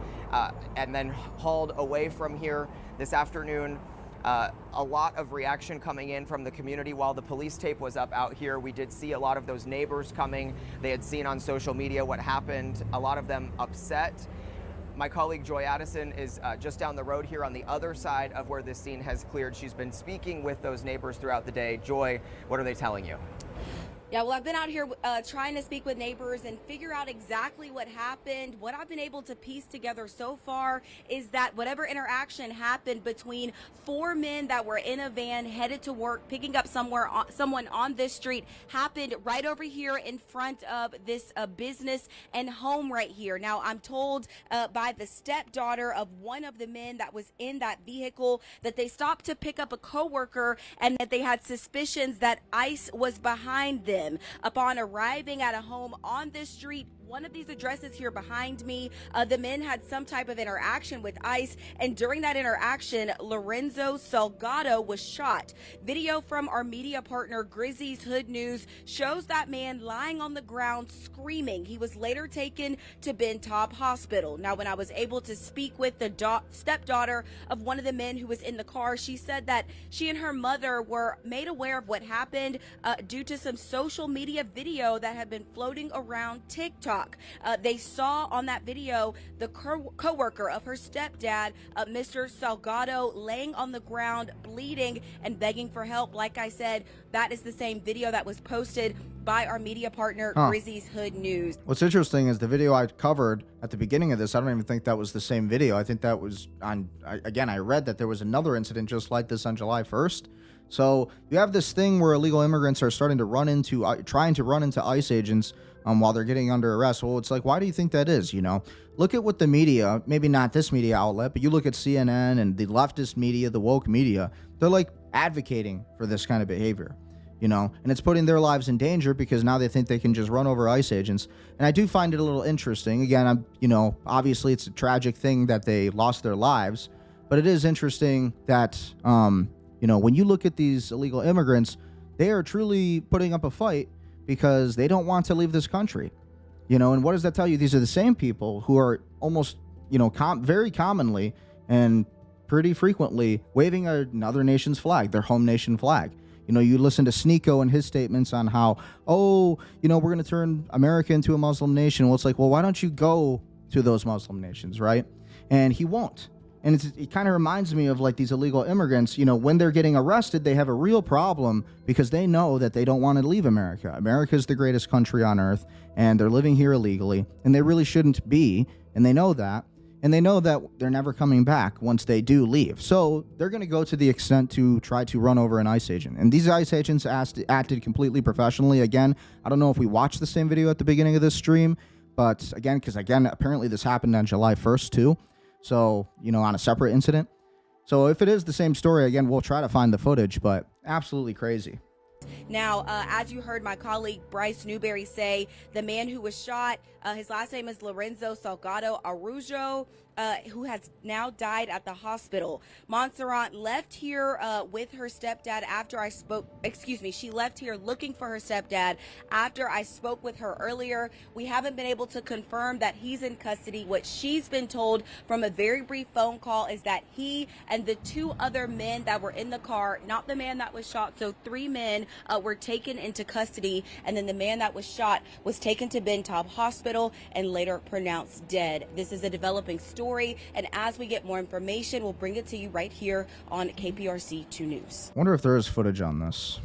and then hauled away from here this afternoon. A lot of reaction coming in from the community while the police tape was up out here. We did see a lot of those neighbors coming. They had seen on social media what happened, a lot of them upset. My colleague Joy Addison is just down the road here on the other side of where this scene has cleared. She's been speaking with those neighbors throughout the day. Joy, what are they telling you? Yeah, well, I've been out here trying to speak with neighbors and figure out exactly what happened. What I've been able to piece together so far is that whatever interaction happened between 4 men that were in a van headed to work, picking up someone on this street, happened right over here in front of this business and home right here. Now, I'm told by the stepdaughter of one of the men that was in that vehicle that they stopped to pick up a coworker and that they had suspicions that ICE was behind them. Upon arriving at a home on this street, one of these addresses here behind me, the men had some type of interaction with ICE, and during that interaction, Lorenzo Salgado was shot. Video from our media partner Grizzly's Hood News shows that man lying on the ground screaming. He was later taken to Ben Taub Hospital. Now, when I was able to speak with the stepdaughter of one of the men who was in the car, she said that she and her mother were made aware of what happened due to some social media video that had been floating around TikTok. They saw on that video the co-worker of her stepdad, Mr. Salgado, laying on the ground, bleeding and begging for help. Like I said, that is the same video that was posted by our media partner, Grizzly's Hood News. What's interesting is the video I covered at the beginning of this, I don't even think that was the same video. I think that was on, again, I read that there was another incident just like this on July 1st. So you have this thing where illegal immigrants are starting to run into, trying to run into ICE agents while they're getting under arrest. Well, it's like, why do you think that is? You know, look at what the media, maybe not this media outlet, but you look at CNN and the leftist media, the woke media, they're like advocating for this kind of behavior, you know, and it's putting their lives in danger because now they think they can just run over ICE agents. And I do find it a little interesting. Again, you know, obviously it's a tragic thing that they lost their lives, but it is interesting that, you know, when you look at these illegal immigrants, they are truly putting up a fight because they don't want to leave this country, you know. And what does that tell you? These are the same people who are almost, you know, very commonly and pretty frequently waving another nation's flag, their home nation flag. You know, you listen to Sneeko and his statements on how, oh, you know, we're going to turn America into a Muslim nation. Well, it's like, well, why don't you go to those Muslim nations, right? And he won't. And it kind of reminds me of like these illegal immigrants, you know, when they're getting arrested, they have a real problem because they know that they don't want to leave America. America is the greatest country on earth, and they're living here illegally, and they really shouldn't be, and they know that. And they know that they're never coming back once they do leave. So they're going to go to the extent to try to run over an ICE agent. And these ICE agents acted completely professionally. Again, I don't know if we watched the same video at the beginning of this stream, but because apparently this happened on July 1st too. So, on a separate incident. So if it is the same story, again, we'll try to find the footage, but absolutely crazy. Now, as you heard my colleague Bryce Newberry say, the man who was shot, his last name is Lorenzo Salgado Araujo, who has now died at the hospital. Montserrat left here with her stepdad after I spoke, she left here looking for her stepdad after I spoke with her earlier. We haven't been able to confirm that he's in custody. What she's been told from a very brief phone call is that he and the 2 other men that were in the car, not the man that was shot, so 3 men were taken into custody, and then the man that was shot was taken to Ben Taub Hospital and later pronounced dead. This is a developing story, and as we get more information, we'll bring it to you right here on KPRC 2 News. I wonder if there is footage on this.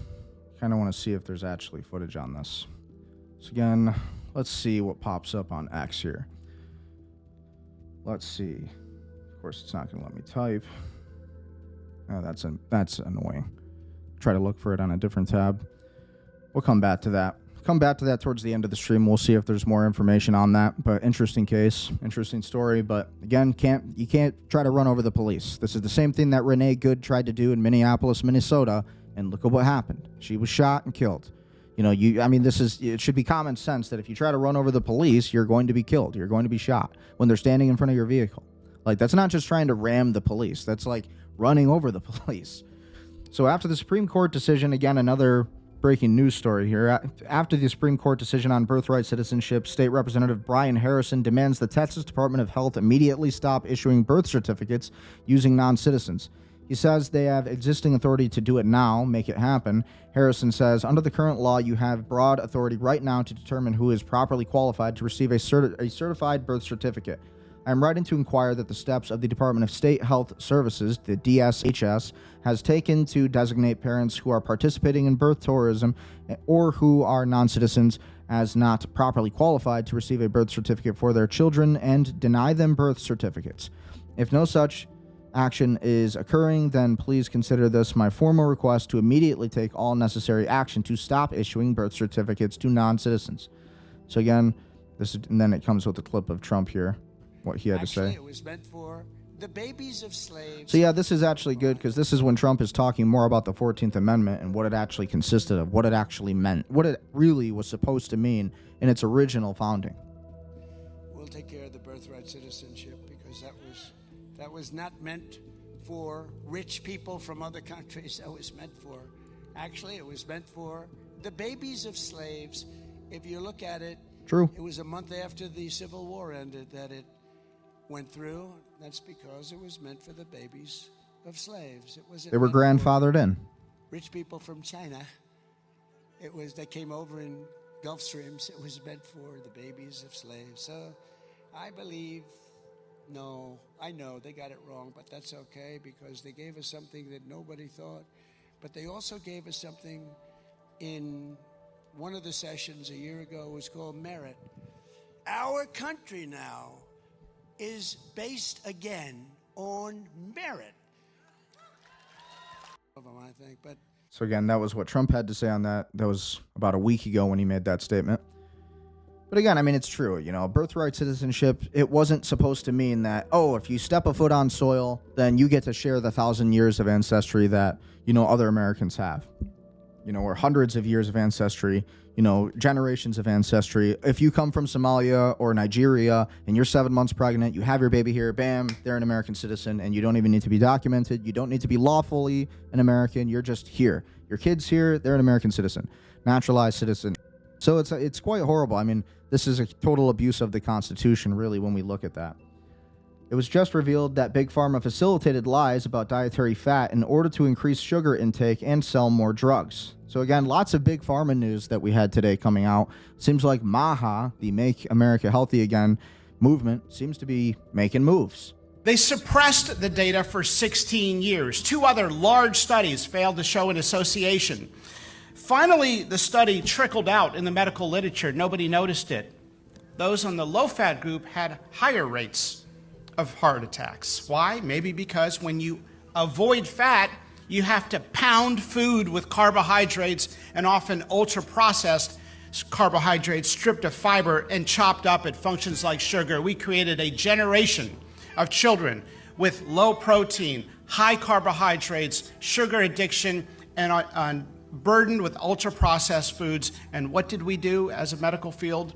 Kind of want to see if there's actually footage on this. So again, let's see what pops up on X here. Let's see. Of course, it's not going to let me type. Oh, that's annoying. Try to look for it on a different tab. We'll come back to that. Towards the end of the stream. We'll see if there's more information on that. But interesting case, interesting story. But again, you can't try to run over the police. This is the same thing that Renee Good tried to do in Minneapolis, Minnesota, and look at what happened. She was shot and killed. It should be common sense that if you try to run over the police, you're going to be killed. You're going to be shot when they're standing in front of your vehicle. Like, that's not just trying to ram the police. That's like running over the police. So after the Supreme Court decision, again, another breaking news story here. After the Supreme Court decision on birthright citizenship, State Representative Brian Harrison demands the Texas Department of Health immediately stop issuing birth certificates using non-citizens. He says they have existing authority to do it now, make it happen. Harrison says, under the current law, you have broad authority right now to determine who is properly qualified to receive a certified birth certificate. I am writing to inquire that the steps of the Department of State Health Services, the DSHS, has taken to designate parents who are participating in birth tourism or who are non-citizens as not properly qualified to receive a birth certificate for their children and deny them birth certificates. If no such action is occurring, then please consider this my formal request to immediately take all necessary action to stop issuing birth certificates to non-citizens. So again, and then it comes with a clip of Trump here. What he had to say. It was meant for the babies of slaves. So yeah, this is actually good because this is when Trump is talking more about the 14th Amendment and what it actually consisted of, what it actually meant, what it really was supposed to mean in its original founding. We'll take care of the birthright citizenship because that was not meant for rich people from other countries. That was meant for, actually, it was meant for the babies of slaves. If you look at it, true. It was a month after the Civil War ended that it went through. That's because it was meant for the babies of slaves. They were grandfathered in. Rich people from China. They came over in Gulf Streams. It was meant for the babies of slaves. So I know they got it wrong, but that's okay because they gave us something that nobody thought. But they also gave us something in one of the sessions a year ago was called merit. Our country now is based again on merit. I think, but so again, that was what Trump had to say on that. That was about a week ago when he made that statement. But again, I mean, it's true. Birthright citizenship, it wasn't supposed to mean that, if you step a foot on soil, then you get to share the 1,000 years of ancestry that, other Americans have. Or hundreds of years of ancestry, generations of ancestry. If you come from Somalia or Nigeria and you're 7 months pregnant, you have your baby here, bam, they're an American citizen, and you don't even need to be documented. You don't need to be lawfully an American. You're just here. Your kid's here, they're an American citizen, naturalized citizen. So it's quite horrible. I mean, this is a total abuse of the Constitution, really, when we look at that. It was just revealed that Big Pharma facilitated lies about dietary fat in order to increase sugar intake and sell more drugs. So again, lots of Big Pharma news that we had today coming out. Seems like MAHA, the Make America Healthy Again movement, seems to be making moves. They suppressed the data for 16 years. 2 other large studies failed to show an association. Finally, the study trickled out in the medical literature. Nobody noticed it. Those on the low-fat group had higher rates of heart attacks. Why? Maybe because when you avoid fat, you have to pound food with carbohydrates and often ultra-processed carbohydrates stripped of fiber and chopped up. It functions like sugar. We created a generation of children with low protein, high carbohydrates, sugar addiction, and burdened with ultra-processed foods. And what did we do as a medical field?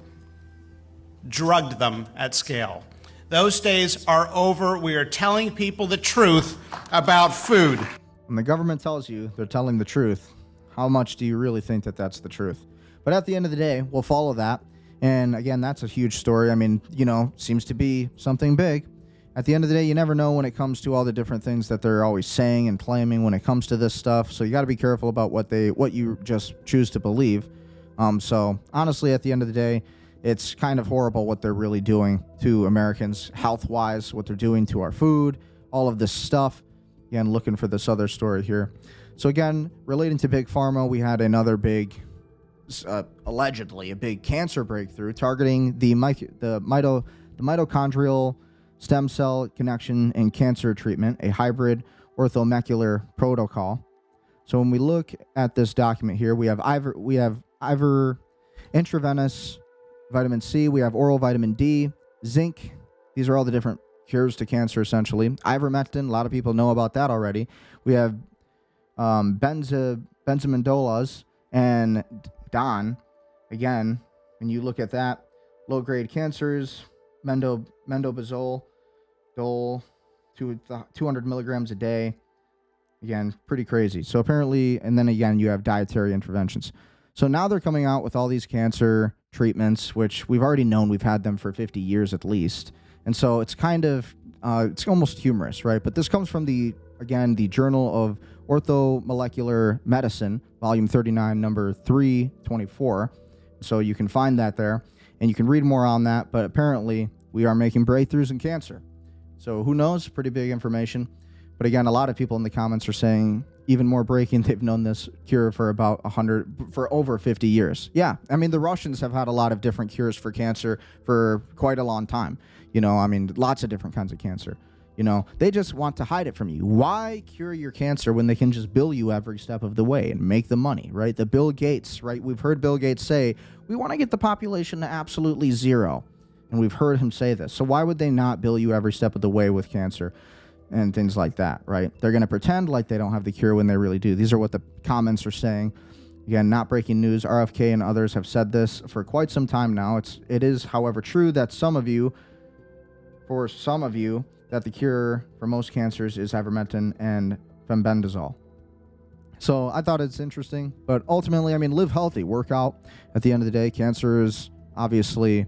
Drugged them at scale. Those days are over. We are telling people the truth about food. When the government tells you they're telling the truth, how much do you really think that that's the truth? But at the end of the day, we'll follow that. And again, that's a huge story. I mean, seems to be something big. At the end of the day, you never know when it comes to all the different things that they're always saying and claiming when it comes to this stuff. So you got to be careful about what you just choose to believe. So honestly, at the end of the day, it's kind of horrible what they're really doing to Americans health-wise, what they're doing to our food, all of this stuff. Again, looking for this other story here. So again, relating to Big Pharma, we had another big, allegedly a big cancer breakthrough targeting the mitochondrial stem cell connection in cancer treatment, a hybrid orthomolecular protocol. So when we look at this document here, we have intravenous vitamin C, we have oral vitamin D, zinc. These are all the different cures to cancer, essentially. Ivermectin, a lot of people know about that already. We have benzamindolas and DON. Again, when you look at that, low-grade cancers, mendobazole, dole, 200 milligrams a day. Again, pretty crazy. So apparently, and then again, you have dietary interventions. So now they're coming out with all these cancer treatments, which we've already known. We've had them for 50 years at least. And so it's kind of, it's almost humorous, right? But this comes from the Journal of Orthomolecular Medicine, volume 39, number 324. So you can find that there, and you can read more on that. But apparently, we are making breakthroughs in cancer. So who knows? Pretty big information. But again, a lot of people in the comments are saying, even more breaking, they've known this cure for for over 50 years. Yeah, I mean, the Russians have had a lot of different cures for cancer for quite a long time. Lots of different kinds of cancer. They just want to hide it from you. Why cure your cancer when they can just bill you every step of the way and make the money, right? The Bill Gates, right? We've heard Bill Gates say, we want to get the population to absolutely zero. And we've heard him say this. So why would they not bill you every step of the way with cancer and things like that, right? They're going to pretend like they don't have the cure when they really do. These are what the comments are saying. Again, not breaking news. RFK and others have said this for quite some time now. It is, however, true that for some of you, that the cure for most cancers is ivermectin and fenbendazole. So I thought it's interesting, but ultimately, live healthy, work out. At the end of the day, cancer is obviously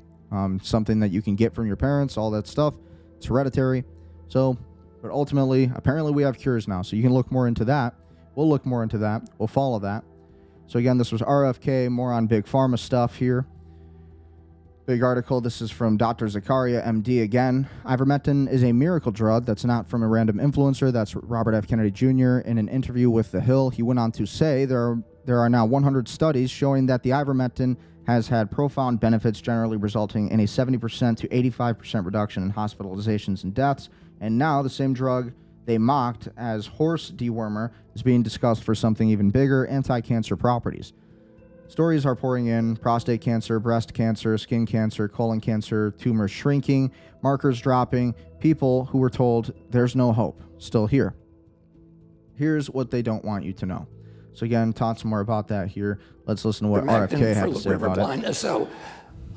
something that you can get from your parents, all that stuff. It's hereditary. So, but ultimately, apparently we have cures now. So you can look more into that. We'll look more into that. We'll follow that. So again, this was RFK, more on Big Pharma stuff here. Big article. This is from Dr. Zakaria, MD again. Ivermectin is a miracle drug that's not from a random influencer. That's Robert F. Kennedy Jr. In an interview with The Hill, he went on to say there are now 100 studies showing that the ivermectin has had profound benefits, generally resulting in a 70% to 85% reduction in hospitalizations and deaths. And now the same drug they mocked as horse dewormer is being discussed for something even bigger, anti-cancer properties. Stories are pouring in: prostate cancer, breast cancer, skin cancer, colon cancer, tumors shrinking, markers dropping, people who were told there's no hope still here. Here's what they don't want you to know. So again, talk some more about that here. Let's listen to what RFK had to say about it. So,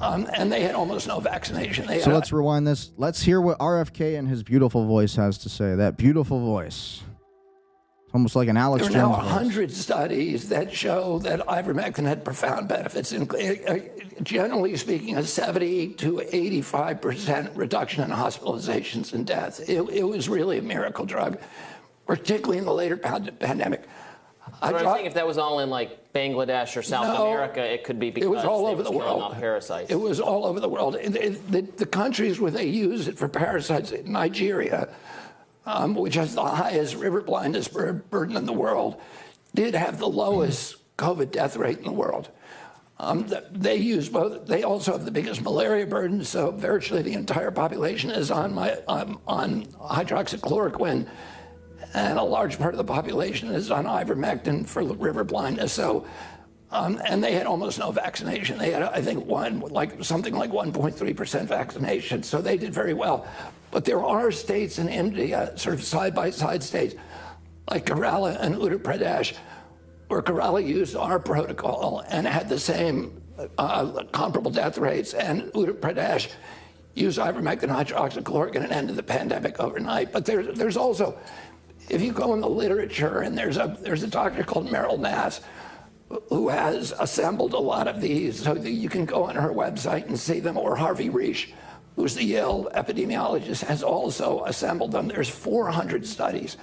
and they had almost no vaccination. So let's rewind this. Let's hear what RFK and his beautiful voice has to say. That beautiful voice. Almost like an Alex Jones. There are now 100 studies that show that ivermectin had profound benefits, generally speaking, a 70 to 85% reduction in hospitalizations and deaths. It was really a miracle drug, particularly in the later pandemic. I'm saying if that was all in like Bangladesh or South America, it could be because it was all over they the was killing world. off parasites. It was all over the world. The countries where they use it for parasites, Nigeria, which has the highest river blindness burden in the world, did have the lowest COVID death rate in the world. They use both. They also have the biggest malaria burden, so virtually the entire population is on hydroxychloroquine, and a large part of the population is on ivermectin for river blindness. So, and they had almost no vaccination. They had, I think, something like 1.3% vaccination. So they did very well. But there are states in India, sort of side-by-side states, like Kerala and Uttar Pradesh, where Kerala used our protocol and had the same comparable death rates, and Uttar Pradesh used ivermectin hydroxychloroquine and ended the pandemic overnight. But there's also, if you go in the literature, and there's a doctor called Meryl Nass who has assembled a lot of these, so that you can go on her website and see them, or Harvey Reish, who's the Yale epidemiologist, has also assembled them. There's 400 studies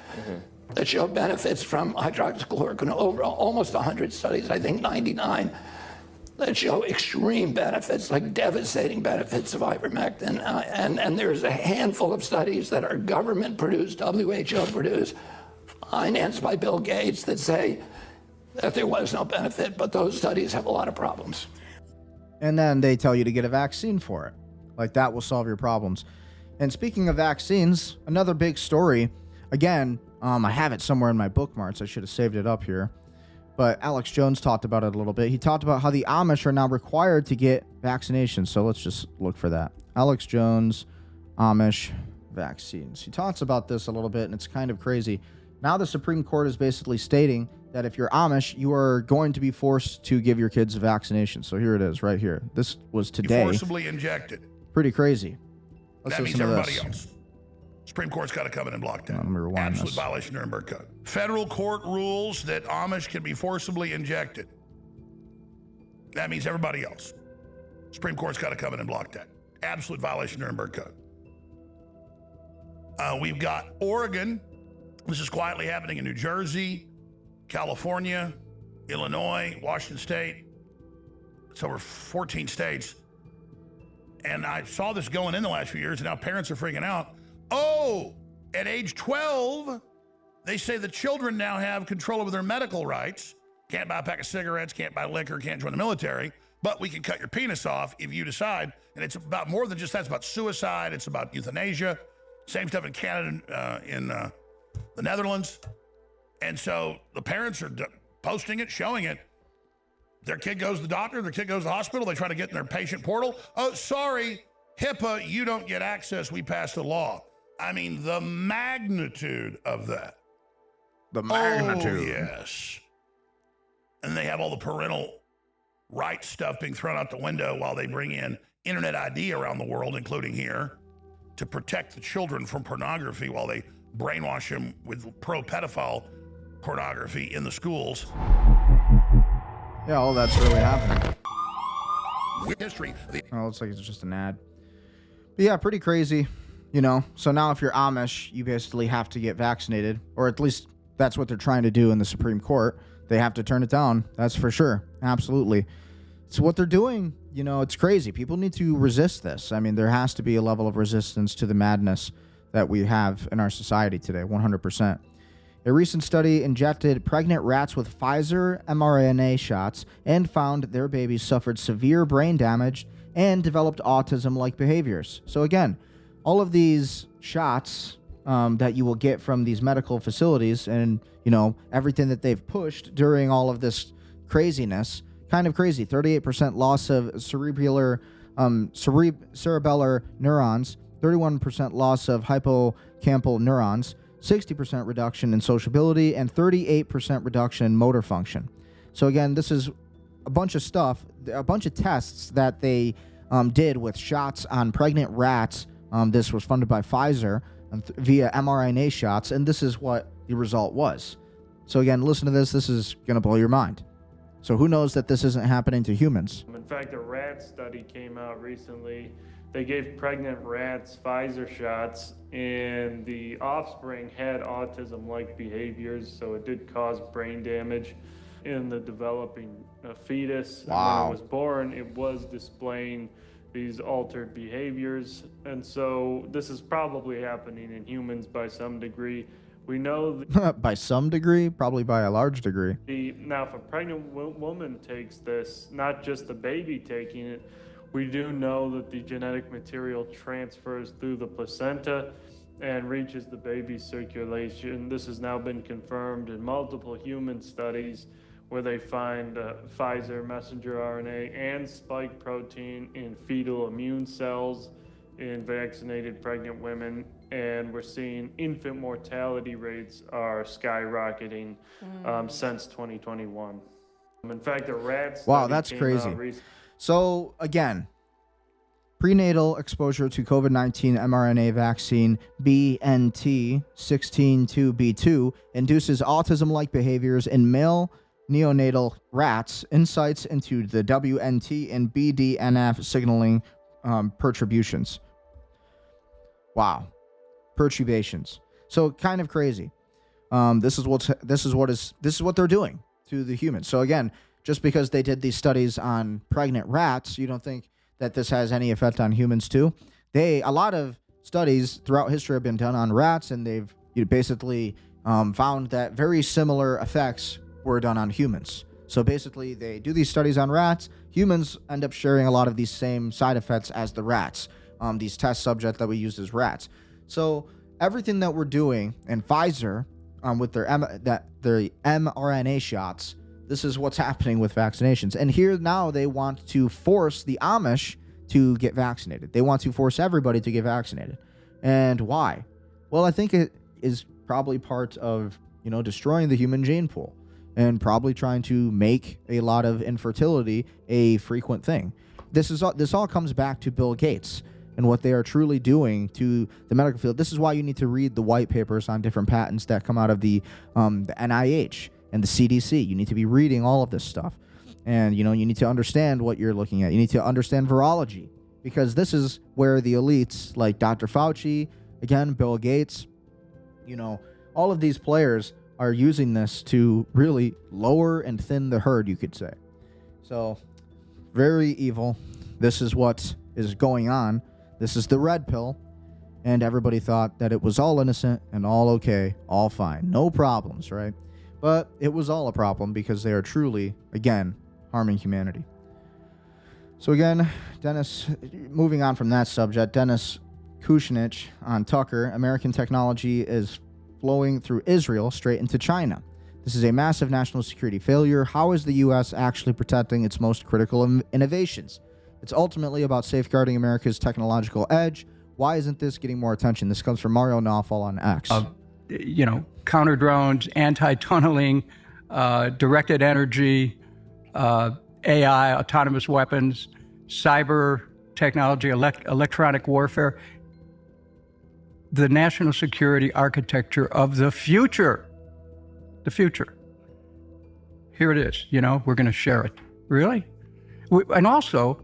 that show benefits from hydroxychloroquine, over almost 100 studies, I think 99, that show extreme benefits, like devastating benefits of ivermectin. And there's a handful of studies that are government-produced, WHO-produced, financed by Bill Gates, that say that there was no benefit, but those studies have a lot of problems. And then they tell you to get a vaccine for it. Like, that will solve your problems. And speaking of vaccines, another big story, again, I have it somewhere in my bookmarks. I should have saved it up here. But Alex Jones talked about it a little bit. He talked about how the Amish are now required to get vaccinations. So let's just look for that. Alex Jones, Amish vaccines. He talks about this a little bit, and it's kind of crazy. Now the Supreme Court is basically stating that if you're Amish, you are going to be forced to give your kids a vaccination. So here it is right here. This was today. Forcibly injected. Pretty crazy. Let's that listen means to everybody this. else. Supreme Court's got to come in and block that. Let me rewind Absolute this. violation of Nuremberg Code. Federal court rules that Amish can be forcibly injected. That means everybody else. Supreme Court's got to come in and block that. Absolute violation of Nuremberg Code. We've got Oregon. This is quietly happening in New Jersey, California, Illinois, Washington State. It's over 14 states. And I saw this going in the last few years, and now parents are freaking out. Oh, at age 12, they say the children now have control over their medical rights. Can't buy a pack of cigarettes, can't buy liquor, can't join the military, but we can cut your penis off if you decide. And it's about more than just that. It's about suicide. It's about euthanasia. Same stuff in Canada, in the Netherlands. And so the parents are posting it, showing it. Their kid goes to the doctor, their kid goes to the hospital, they try to get in their patient portal. Oh, sorry, HIPAA, you don't get access, we passed a law. I mean, the magnitude of that. The magnitude. Oh, yes. And they have all the parental rights stuff being thrown out the window while they bring in internet ID around the world, including here, to protect the children from pornography while they brainwash them with pro-pedophile pornography in the schools. Yeah, all that's really happening. History. Oh, it looks like it's just an ad. But yeah, pretty crazy, you know. So now if you're Amish, you basically have to get vaccinated, or at least that's what they're trying to do in the Supreme Court. They have to turn it down. That's for sure. Absolutely. It's what they're doing. You know, it's crazy. People need to resist this. I mean, there has to be a level of resistance to the madness that we have in our society today, 100%. A recent study injected pregnant rats with Pfizer mRNA shots and found their babies suffered severe brain damage and developed autism-like behaviors. So again, all of these shots that you will get from these medical facilities and, you know, everything that they've pushed during all of this craziness, kind of crazy. 38% loss of cerebellar neurons, 31% loss of hippocampal neurons, 60% reduction in sociability, and 38% reduction in motor function. So again, this is a bunch of stuff, a bunch of tests that they did with shots on pregnant rats. This was funded by Pfizer via mRNA shots, and this is what the result was. So again, listen to this. This is going to blow your mind. So who knows that this isn't happening to humans? In fact, a rat study came out recently. They gave pregnant rats Pfizer shots, and the offspring had autism-like behaviors, so it did cause brain damage in the developing fetus. Wow. And when it was born, it was displaying these altered behaviors, and so this is probably happening in humans by some degree. We know by some degree, probably by a large degree. now if a pregnant woman takes this, not just the baby taking it, we do know that the genetic material transfers through the placenta and reaches the baby's circulation. This has now been confirmed in multiple human studies where they find Pfizer messenger RNA and spike protein in fetal immune cells in vaccinated pregnant women, and we're seeing infant mortality rates are skyrocketing since 2021. In fact, a rat study Wow, that's came crazy. out recently. So again, prenatal exposure to COVID-19 mRNA vaccine BNT162b2 induces autism-like behaviors in male neonatal rats, insights into the WNT and BDNF signaling perturbations. Wow, perturbations. So kind of crazy. This is what they're doing to the humans. So again, just because they did these studies on pregnant rats, you don't think that this has any effect on humans too? A lot of studies throughout history have been done on rats, and they've basically found that very similar effects were done on humans. So basically, they do these studies on rats. Humans end up sharing a lot of these same side effects as the rats, these test subjects that we used as rats. So everything that we're doing, and Pfizer with their mRNA shots, this is what's happening with vaccinations. And here now they want to force the Amish to get vaccinated. They want to force everybody to get vaccinated. And why? Well, I think it is probably part of, destroying the human gene pool and probably trying to make a lot of infertility a frequent thing. This all comes back to Bill Gates and what they are truly doing to the medical field. This is why you need to read the white papers on different patents that come out of the NIH and the CDC. You need to be reading all of this stuff. And, you need to understand what you're looking at. You need to understand virology, because this is where the elites like Dr. Fauci, again, Bill Gates, all of these players are using this to really lower and thin the herd, you could say. So, very evil. This is what is going on. This is the red pill. And everybody thought that it was all innocent and all okay, all fine. No problems, right? But it was all a problem because they are truly, again, harming humanity. So again, Dennis, moving on from that subject, Dennis Kucinich on Tucker, American technology is flowing through Israel straight into China. This is a massive national security failure. How is the U.S. actually protecting its most critical innovations? It's ultimately about safeguarding America's technological edge. Why isn't this getting more attention? This comes from Mario Nawfal on X. Counter drones, anti-tunneling, directed energy, AI, autonomous weapons, cyber technology, electronic warfare. The national security architecture of the future. The future. Here it is. We're going to share it. Really? And also,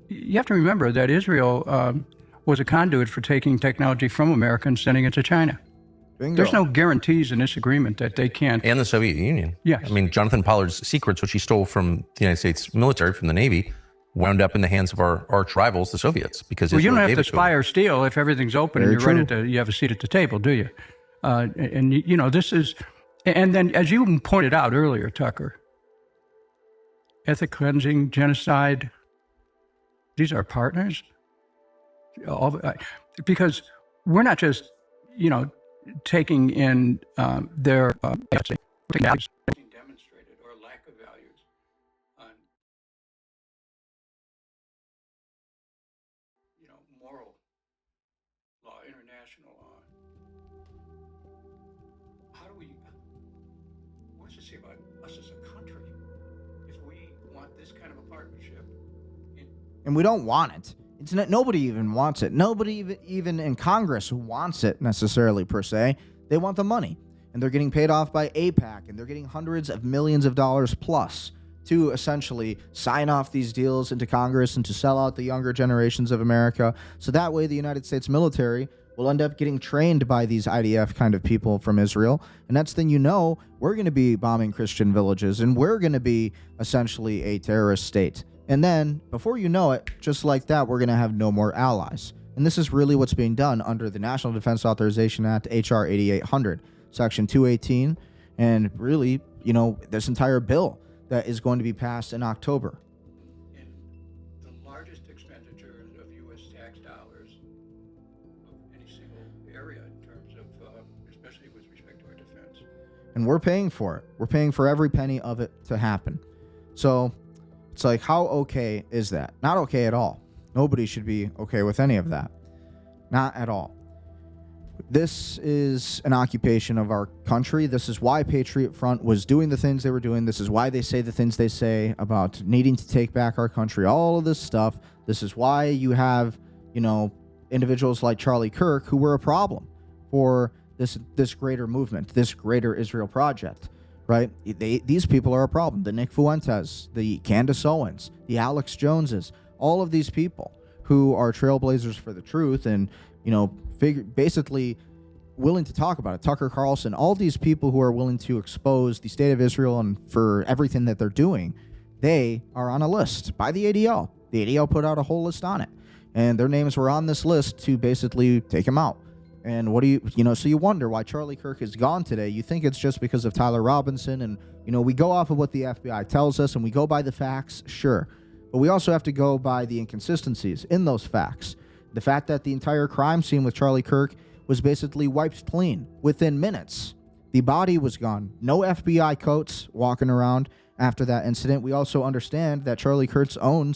you have to remember that Israel was a conduit for taking technology from America and sending it to China. Bingo. There's no guarantees in this agreement that they can't. And the Soviet Union. Yes. I mean, Jonathan Pollard's secrets, which he stole from the United States military, from the Navy, wound up in the hands of our arch rivals, the Soviets. Because you don't Israel have to gave it spy or steal if everything's open and you're ready you have a seat at the table, do you? This is, and then as you pointed out earlier, Tucker, ethnic cleansing, genocide, these are partners. Because we're not just, taking in their values demonstrated or lack of values on, moral law, international law. What does it say about us as a country if we want this kind of a partnership? And we don't want it. It's not, nobody even wants it. Nobody even in Congress wants it necessarily, per se. They want the money. And they're getting paid off by AIPAC, and they're getting hundreds of millions of dollars plus to essentially sign off these deals into Congress and to sell out the younger generations of America. So that way the United States military will end up getting trained by these IDF kind of people from Israel. And next thing you know, we're going to be bombing Christian villages, and we're going to be essentially a terrorist state. And then, before you know it, just like that, we're going to have no more allies. And this is really what's being done under the National Defense Authorization Act, H.R. 8800. Section 218, and really, this entire bill that is going to be passed in October. The largest expenditures of U.S. tax dollars of any single area in terms of, especially with respect to our defense. And we're paying for it. We're paying for every penny of it to happen. So it's like, how okay is that? Not okay at all. Nobody should be okay with any of that. Not at all. This is an occupation of our country. This is why Patriot Front was doing the things they were doing. This is why they say the things they say about needing to take back our country. All of this stuff. This is why you have, individuals like Charlie Kirk who were a problem for this greater movement, this greater Israel project, right? These people are a problem. The Nick Fuentes, the Candace Owens, the Alex Joneses, all of these people who are trailblazers for the truth and, basically willing to talk about it. Tucker Carlson, all these people who are willing to expose the state of Israel and for everything that they're doing, they are on a list by the ADL. The ADL put out a whole list on it, and their names were on this list to basically take them out. And what do so you wonder why Charlie Kirk is gone today. You think it's just because of Tyler Robinson, and, we go off of what the FBI tells us and we go by the facts, sure. But we also have to go by the inconsistencies in those facts. The fact that the entire crime scene with Charlie Kirk was basically wiped clean within minutes. The body was gone. No FBI coats walking around after that incident. We also understand that Charlie Kirk's own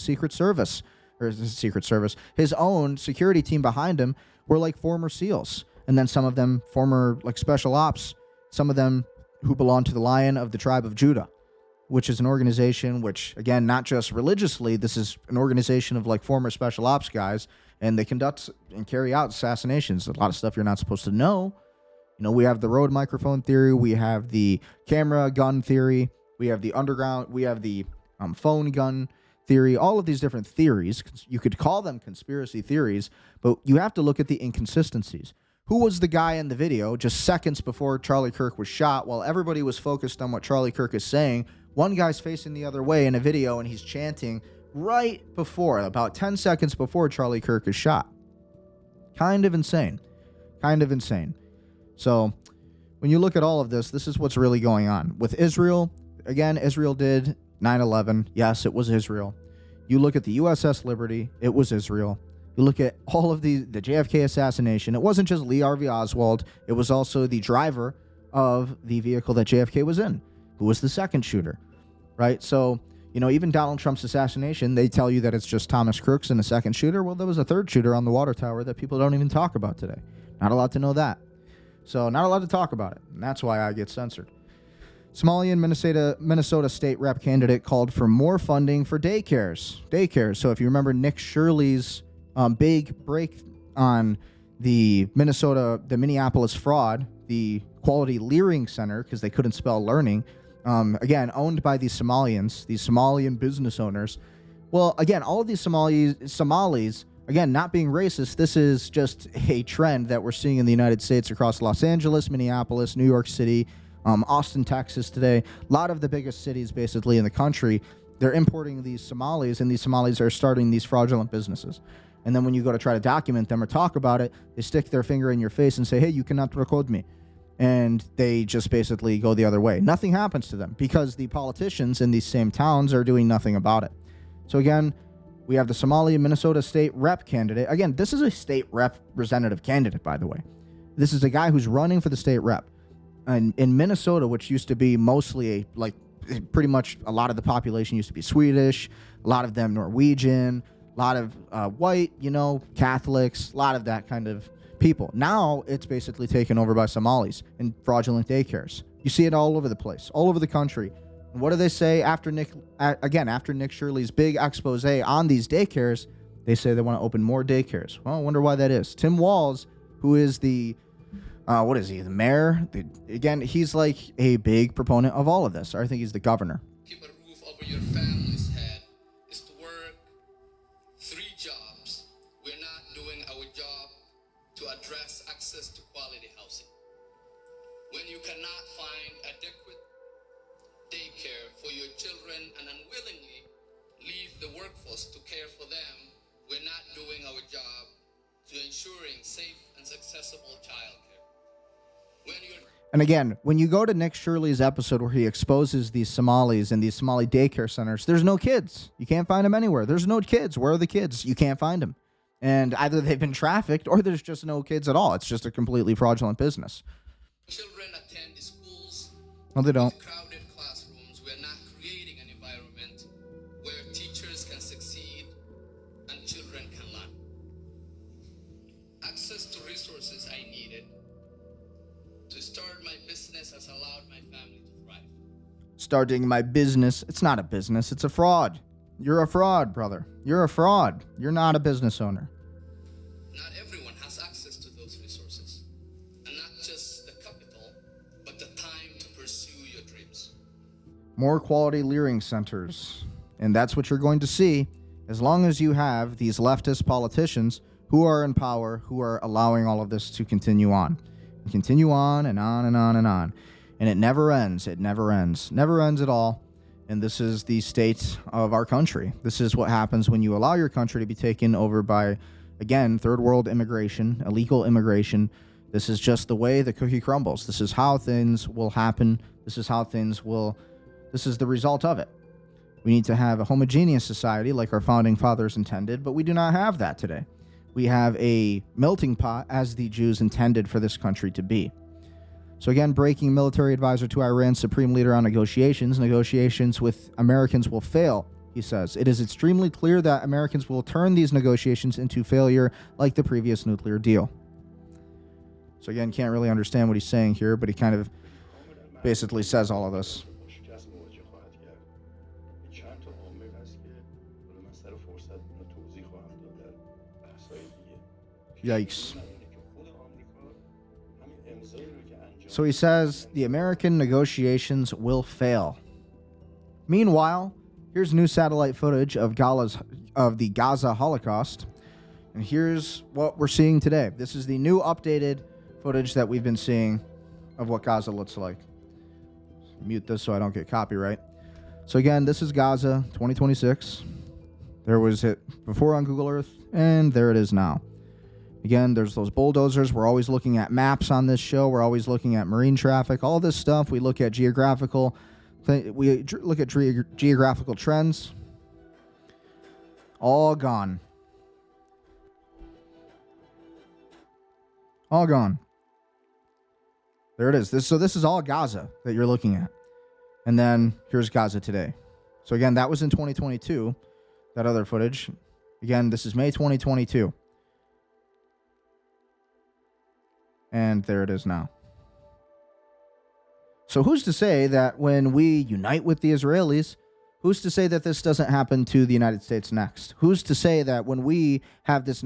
his own security team behind him were like former SEALs. And then some of them former like special ops, some of them who belong to the Lion of the Tribe of Judah, which is an organization which, again, not just religiously, this is an organization of like former special ops guys, and they conduct and carry out assassinations. A lot of stuff you're not supposed to know. We have the road microphone theory. We have the camera gun theory. We have the underground. We have the phone gun theory. All of these different theories. You could call them conspiracy theories, but you have to look at the inconsistencies. Who was the guy in the video just seconds before Charlie Kirk was shot while everybody was focused on what Charlie Kirk is saying? One guy's facing the other way in a video, and he's chanting right before, about 10 seconds before Charlie Kirk is shot. Kind of insane. So when you look at all of this, this is what's really going on. With Israel, again, Israel did 9/11. Yes, it was Israel. You look at the USS Liberty, it was Israel. You look at all of the JFK assassination, it wasn't just Lee Harvey Oswald, it was also the driver of the vehicle that JFK was in, who was the second shooter, right? So, even Donald Trump's assassination, they tell you that it's just Thomas Crooks and a second shooter. Well, there was a third shooter on the water tower that people don't even talk about today. Not allowed to know that. So not allowed to talk about it. And that's why I get censored. Somalian Minnesota state rep candidate called for more funding for daycares. So if you remember Nick Shirley's big break on the Minneapolis fraud, the Quality Learning Center, because they couldn't spell learning, again, owned by these Somalians, these Somalian business owners. Well, again, all of these Somalis, again, not being racist, this is just a trend that we're seeing in the United States across Los Angeles, Minneapolis, New York City, Austin, Texas today. A lot of the biggest cities basically in the country, they're importing these Somalis, and these Somalis are starting these fraudulent businesses. And then when you go to try to document them or talk about it, they stick their finger in your face and say, hey, you cannot record me. And they just basically go the other way. Nothing happens to them because the politicians in these same towns are doing nothing about it. So again, we have the Somali Minnesota state rep candidate. Again, this is a state representative candidate, by the way. This is a guy who's running for the state rep. And in Minnesota, which used to be mostly pretty much a lot of the population used to be Swedish, a lot of them Norwegian, a lot of white, Catholics, a lot of that kind of people. Now it's basically taken over by Somalis and fraudulent daycares. You see it all over the place, all over the country. And what do they say after Nick Shirley's big expose on these daycares? They say they want to open more daycares. Well, I wonder why that is. Tim Walz, who is the the mayor? Again, he's like a big proponent of all of this. I think he's the governor. Keep a roof over your family's head is to work 3 jobs. We're not doing our job to address access to quality housing. When you cannot find adequate daycare for your children and unwillingly leave the workforce to care for them, we're not doing our job to ensuring safe and accessible childcare. And again, when you go to Nick Shirley's episode where he exposes these Somalis and these Somali daycare centers, there's no kids. You can't find them anywhere. There's no kids. Where are the kids? You can't find them. And either they've been trafficked or there's just no kids at all. It's just a completely fraudulent business. Children attend schools. No, they don't. Crowded classrooms. We're not creating an environment where teachers can succeed and children can learn. Access to resources I needed to start my business has allowed my family to thrive. Starting my business. It's not a business. It's a fraud. You're a fraud, brother. You're a fraud. You're not a business owner. Not everyone has access to those resources. And not just the capital, but the time to pursue your dreams. More quality learning centers. And that's what you're going to see as long as you have these leftist politicians who are in power, who are allowing all of this to continue on. And continue on and on and on and on. And it never ends. It never ends. Never ends at all. And this is the state of our country. This is what happens when you allow your country to be taken over by, again, third world immigration, illegal immigration. This is just the way the cookie crumbles. This is how things will happen. This is the result of it. We need to have a homogeneous society like our founding fathers intended, but we do not have that today. We have a melting pot as the Jews intended for this country to be. So again, breaking military advisor to Iran's supreme leader on negotiations. Negotiations with Americans will fail, he says. It is extremely clear that Americans will turn these negotiations into failure like the previous nuclear deal. So again, can't really understand what he's saying here, but he kind of basically says all of this. Yikes. So he says the American negotiations will fail. Meanwhile, here's new satellite footage of the Gaza Holocaust. And here's what we're seeing today. This is the new updated footage that we've been seeing of what Gaza looks like. Mute this so I don't get copyright. So again, this is Gaza 2026. There was it before on Google Earth, and there it is now. Again, there's those bulldozers. We're always looking at maps on this show. We're always looking at marine traffic, all this stuff. We look at geographical trends. All gone. All gone. There it is. This is all Gaza that you're looking at. And then here's Gaza today. So again, that was in 2022, that other footage. Again, this is May 2022. And there it is now. So who's to say that when we unite with the Israelis, who's to say that this doesn't happen to the United States next? Who's to say that when we have this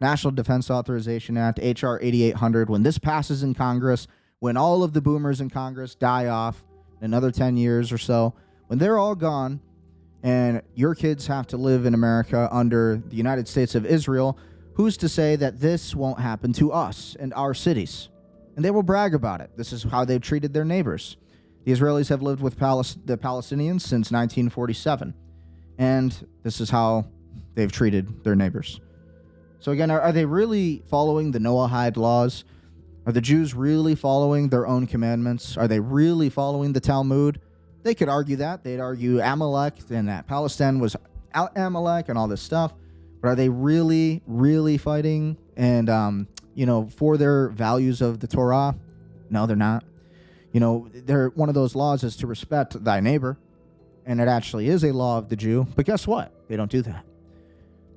National Defense Authorization Act, H.R. 8800, when this passes in Congress, when all of the boomers in Congress die off in another 10 years or so, when they're all gone and your kids have to live in America under the United States of Israel, who's to say that this won't happen to us and our cities? And they will brag about it. This is how they've treated their neighbors. The Israelis have lived with the Palestinians since 1947. And this is how they've treated their neighbors. So again, are they really following the Noahide laws? Are the Jews really following their own commandments? Are they really following the Talmud? They could argue that. They'd argue Amalek and that Palestine was Amalek and all this stuff. But are they really, really fighting and, for their values of the Torah? No, they're not. One of those laws is to respect thy neighbor. And it actually is a law of the Jew. But guess what? They don't do that.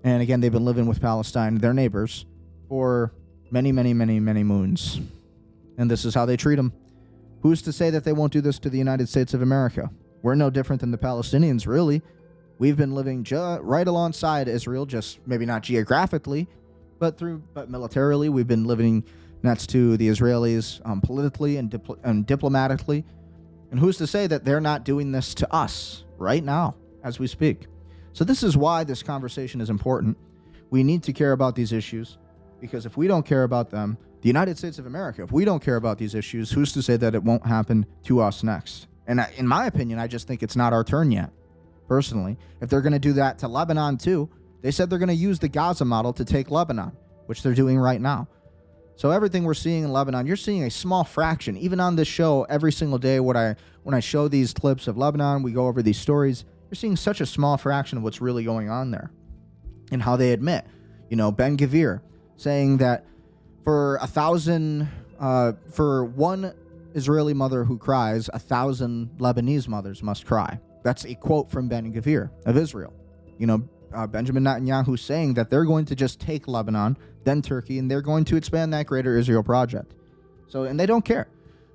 And again, they've been living with Palestine, their neighbors, for many, many, many, many moons. And this is how they treat them. Who's to say that they won't do this to the United States of America? We're no different than the Palestinians, really. We've been living right alongside Israel, just maybe not geographically, but militarily. We've been living next to the Israelis politically and diplomatically. And who's to say that they're not doing this to us right now as we speak? So this is why this conversation is important. We need to care about these issues, because if we don't care about them, the United States of America, if we don't care about these issues, who's to say that it won't happen to us next? And in my opinion, I just think it's not our turn yet. Personally, if they're going to do that to Lebanon too, they said they're going to use the Gaza model to take Lebanon, which they're doing right now. So everything we're seeing in Lebanon, you're seeing a small fraction. Even on this show, every single day when I show these clips of Lebanon, we go over these stories, you're seeing such a small fraction of what's really going on there. And how they admit, Ben Gvir saying that for one Israeli mother who cries, 1,000 Lebanese mothers must cry. That's a quote from Ben Gvir of Israel. Benjamin Netanyahu saying that they're going to just take Lebanon, then Turkey, and they're going to expand that Greater Israel project. So, and they don't care.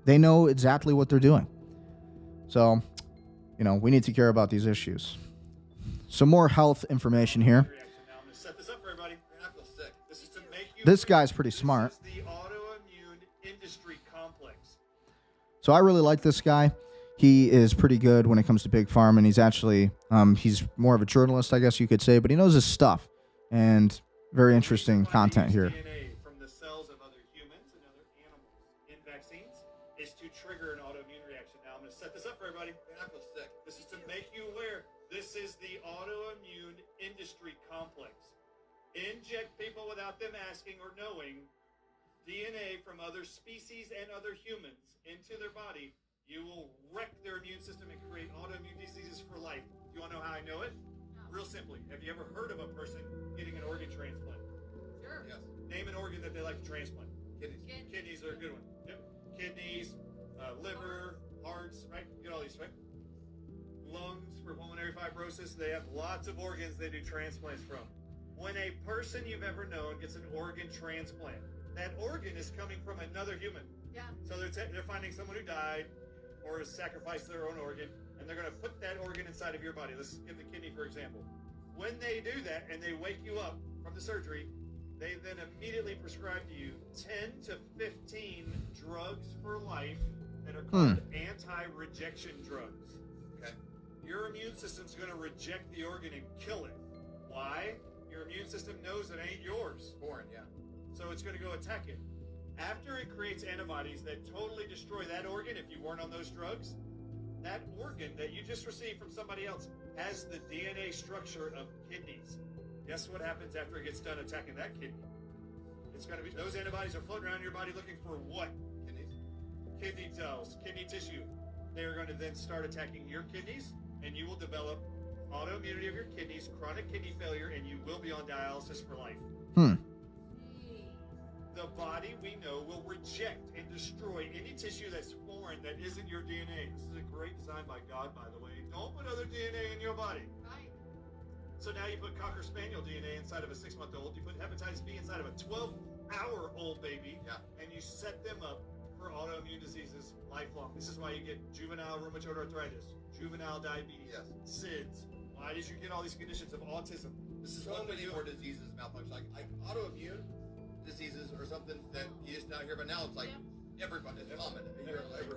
They know exactly what they're doing. So, we need to care about these issues. Some more health information here. This guy's pretty smart. So I really like this guy. He is pretty good when it comes to Big Pharma, and he's actually, he's more of a journalist, I guess you could say, but he knows his stuff, and very interesting content here. DNA from the cells of other humans and other animals in vaccines is to trigger an autoimmune reaction. Now, I'm going to set this up for everybody. I feel sick. This is to make you aware. This is the autoimmune industry complex. Inject people without them asking or knowing DNA from other species and other humans into their body. You will wreck their immune system and create autoimmune diseases for life. Do you want to know how I know it? No. Real simply. Have you ever heard of a person getting an organ transplant? Sure. Yes. Name an organ that they like to transplant. Kidneys. Kidneys are a good one. Yep. Kidneys, liver, hearts, right? You get all these, right? Lungs for pulmonary fibrosis. They have lots of organs they do transplants from. When a person you've ever known gets an organ transplant, that organ is coming from another human. Yeah. So they're finding someone who died or has sacrificed their own organ, and they're going to put that organ inside of your body. Let's give the kidney, for example. When they do that and they wake you up from the surgery, they then immediately prescribe to you 10 to 15 drugs for life that are called anti-rejection drugs. Okay. Your immune system's going to reject the organ and kill it. Why? Your immune system knows it ain't yours. Foreign, yeah. So it's going to go attack it. After it creates antibodies that totally destroy that organ, if you weren't on those drugs, that organ that you just received from somebody else has the DNA structure of kidneys. Guess what happens after it gets done attacking that kidney? It's going to be, those antibodies are floating around your body looking for what? Kidneys. Kidney cells, kidney tissue. They are going to then start attacking your kidneys, and you will develop autoimmunity of your kidneys, chronic kidney failure, and you will be on dialysis for life. The body, we know, will reject and destroy any tissue that's foreign that isn't your DNA. This is a great design by God, by the way. Don't put other DNA in your body. Right. So now you put Cocker Spaniel DNA inside of a 6-month-old. You put hepatitis B inside of a 12-hour-old baby, and you set them up for autoimmune diseases lifelong. This is why you get juvenile rheumatoid arthritis, juvenile diabetes, SIDS. Why did you get all these conditions of autism? This is so many more diseases, malfunction, like autoimmune diseases or something that you just not hear, but now it's like everybody, it's common.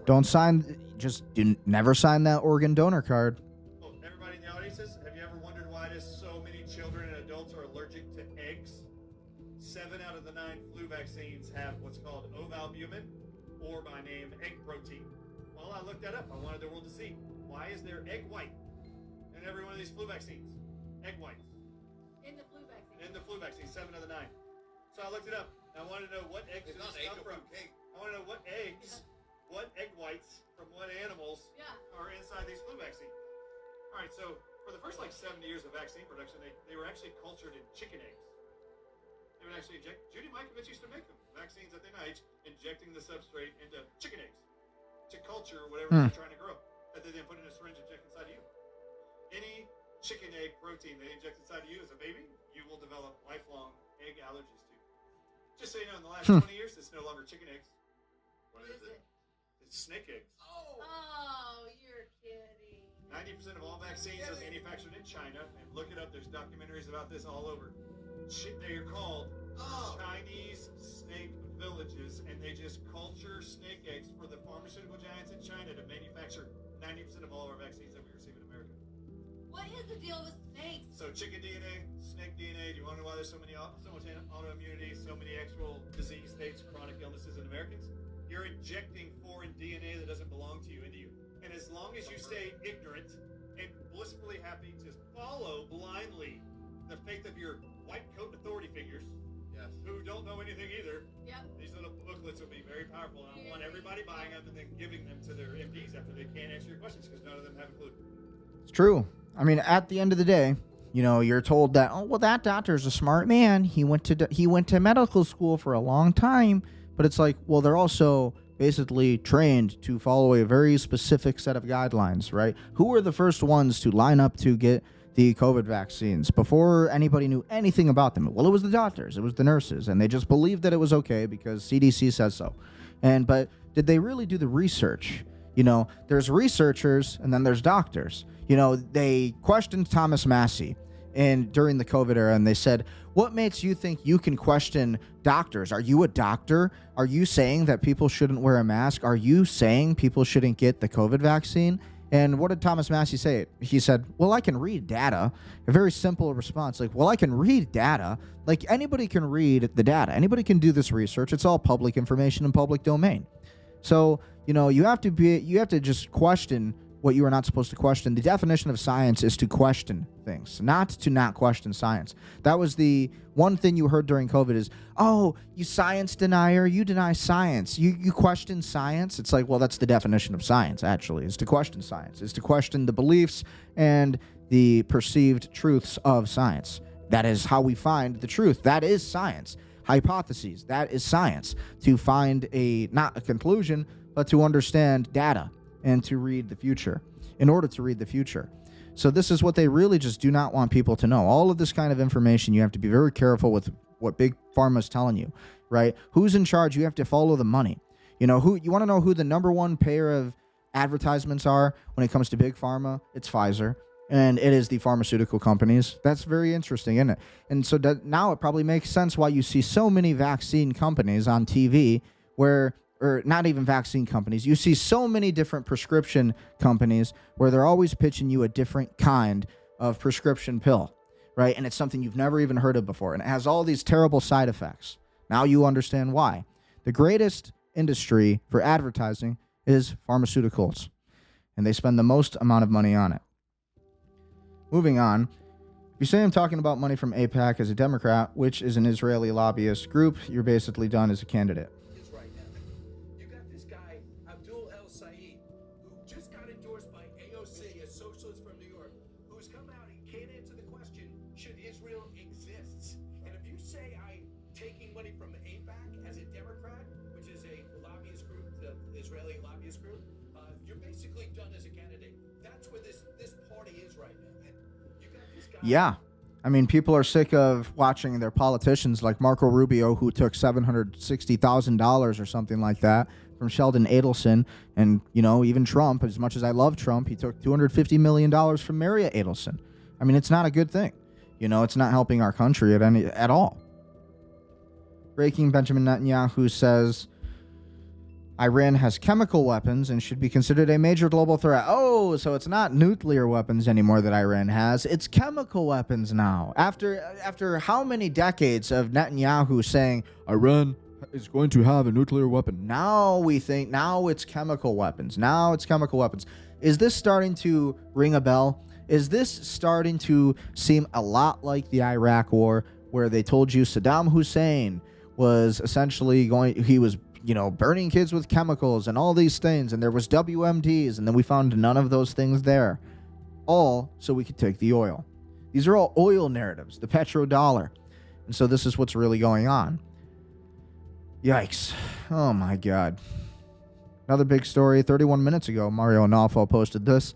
Don't never sign that organ donor card. Oh, everybody in the audience, have you ever wondered why there's so many children and adults are allergic to eggs? 7 out of the 9 flu vaccines have what's called ovalbumin, or by name, egg protein. Well, I looked that up. I wanted the world to see. Why is there egg white in every one of these flu vaccines? Egg whites. In the flu vaccine. In the flu vaccine, 7 of the 9. So I looked it up. I wanted to know what eggs come from. I want to know what eggs, what egg whites from what animals are inside these flu vaccines. All right, so for the first 70 years of vaccine production, they were actually cultured in chicken eggs. They would actually inject. Judy Mikovits used to make them, vaccines at the NIH, injecting the substrate into chicken eggs to culture whatever they're trying to grow. That they then put in a syringe and inject inside of you. Any chicken egg protein they inject inside of you as a baby, you will develop lifelong egg allergies to. Just so you know, in the last 20 years, it's no longer chicken eggs. What is it? It's snake eggs. Oh, you're kidding. 90% of all vaccines are manufactured in China, and look it up. There's documentaries about this all over. They are called Chinese snake villages, and they just culture snake eggs for the pharmaceutical giants in China to manufacture 90% of all of our vaccines that we receive in America. What is the deal with snakes? So chicken DNA, snake DNA. Do you want to know why there's so much autoimmunity, so many actual disease states, chronic illnesses in Americans? You're injecting foreign DNA that doesn't belong to you into you. And as long as you stay ignorant and blissfully happy to follow blindly the faith of your white coat authority figures, who don't know anything either. These little booklets will be very powerful. And I want everybody buying them and then giving them to their MDs after they can't answer your questions because none of them have a clue. It's true. I mean, at the end of the day, you know, you're told that, oh, well, that doctor's a smart man. He went to medical school for a long time. But it's like, well, they're also basically trained to follow a very specific set of guidelines, right? Who were the first ones to line up to get the COVID vaccines before anybody knew anything about them? Well, it was the doctors, it was the nurses, and they just believed that it was okay because CDC says so. But did they really do the research? You know, there's researchers and then there's doctors. You know, they questioned Thomas Massey during the COVID era, and they said, what makes you think you can question doctors? Are you a doctor? Are you saying that people shouldn't wear a mask? Are you saying people shouldn't get the COVID vaccine? And what did Thomas Massey say? He said, well, I can read data. A very simple response, like, well, I can read data. Like, anybody can read the data. Anybody can do this research. It's all public information and public domain. So, you know, you have to just question what you are not supposed to question. The definition of science is to question things, not to not question science. That was the one thing you heard during COVID is, oh, you science denier, you deny science. You question science. It's like, well, that's the definition of science, actually, is to question science, is to question the beliefs and the perceived truths of science. That is how we find the truth. That is science. Hypotheses, that is science. To find not a conclusion, but to understand data and to read the future, in order to read the future. So this is what they really just do not want people to know. All of this kind of information, you have to be very careful with what Big Pharma is telling you, right? Who's in charge? You have to follow the money. You know, you want to know who the number one payer of advertisements are when it comes to Big Pharma? It's Pfizer, and it is the pharmaceutical companies. That's very interesting, isn't it? And so now it probably makes sense why you see so many vaccine companies on TV or not even vaccine companies. You see so many different prescription companies where they're always pitching you a different kind of prescription pill, right? And it's something you've never even heard of before. And it has all these terrible side effects. Now you understand why. The greatest industry for advertising is pharmaceuticals, and they spend the most amount of money on it. Moving on. If you say I'm talking about money from AIPAC as a Democrat, which is an Israeli lobbyist group, you're basically done as a candidate. Yeah. I mean, people are sick of watching their politicians like Marco Rubio, who took $760,000 or something like that from Sheldon Adelson. And, you know, even Trump, as much as I love Trump, he took $250 million from Maria Adelson. I mean, it's not a good thing. You know, it's not helping our country at all. Breaking, Benjamin Netanyahu says Iran has chemical weapons and should be considered a major global threat. Oh, so it's not nuclear weapons anymore that Iran has. It's chemical weapons now. After how many decades of Netanyahu saying Iran is going to have a nuclear weapon, now we think, now it's chemical weapons. Now it's chemical weapons. Is this starting to ring a bell? Is this starting to seem a lot like the Iraq War, where they told you Saddam Hussein was essentially burning kids with chemicals and all these things, and there was WMDs, and then we found none of those things there, all so we could take the oil. These are all oil narratives, the petrodollar. And so this is what's really going on. Yikes. Oh my God. Another big story. 31 minutes ago, Mario Analfo posted this.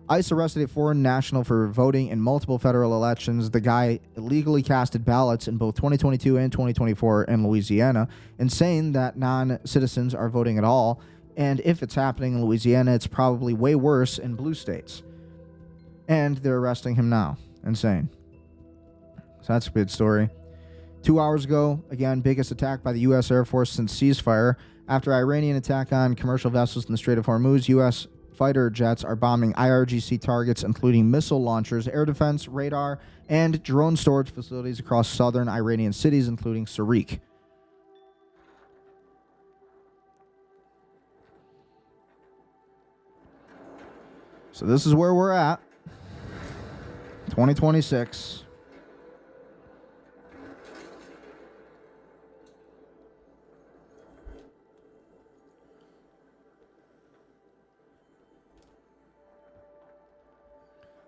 ICE arrested a foreign national for voting in multiple federal elections. The guy illegally casted ballots in both 2022 and 2024 in Louisiana, and saying that non-citizens are voting at all. And if it's happening in Louisiana, it's probably way worse in blue states. And they're arresting him now. Insane. So that's a good story. 2 hours ago, again, biggest attack by the U.S. Air Force since ceasefire. After Iranian attack on commercial vessels in the Strait of Hormuz, U.S. fighter jets are bombing IRGC targets, including missile launchers, air defense, radar, and drone storage facilities across southern Iranian cities, including Sarik. So this is where we're at. 2026.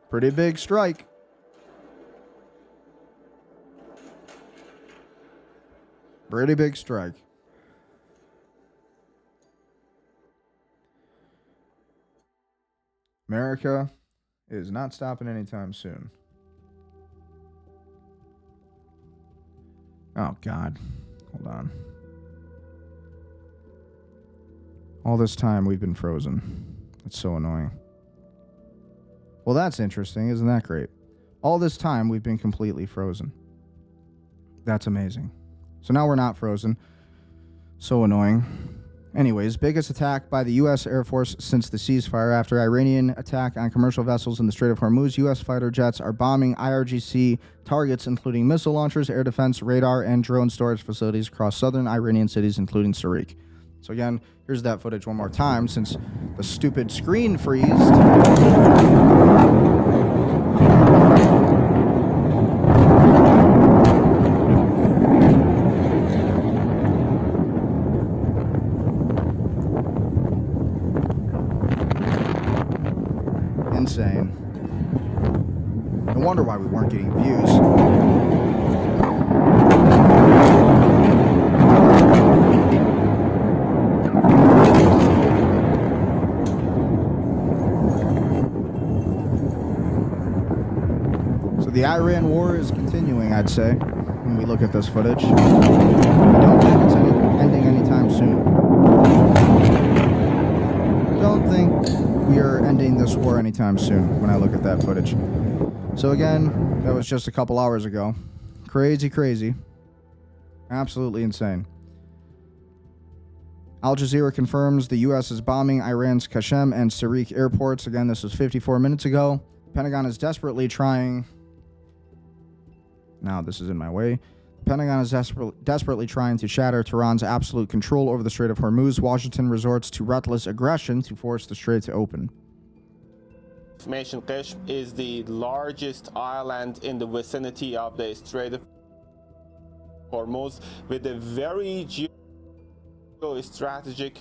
Pretty big strike. Pretty big strike. America is not stopping anytime soon. Oh, God. Hold on. All this time we've been frozen. It's so annoying. Well, that's interesting. Isn't that great? All this time we've been completely frozen. That's amazing. So now we're not frozen. So annoying. Anyways, biggest attack by the U.S. Air Force since the ceasefire. After Iranian attack on commercial vessels in the Strait of Hormuz, U.S. fighter jets are bombing IRGC targets, including missile launchers, air defense, radar, and drone storage facilities across southern Iranian cities, including Sarik. So again, here's that footage one more time since the stupid screen freezed. Insane. No wonder why we weren't getting views. So the Iran war is continuing, I'd say, when we look at this footage. I don't think it's ending anytime soon. Don't think we are ending this war anytime soon when I look at that footage. So again, that was just a couple hours ago. Crazy, crazy. Absolutely insane. Al Jazeera confirms the U.S. is bombing Iran's Qashem and Sarik airports. Again, this was 54 minutes ago. The Pentagon is desperately trying... Now, this is in my way. The Pentagon is desperately trying to shatter Tehran's absolute control over the Strait of Hormuz. Washington resorts to reckless aggression to force the strait to open. Information, Qashem is the largest island in the vicinity of the Strait of Hormuz with a very geostrategic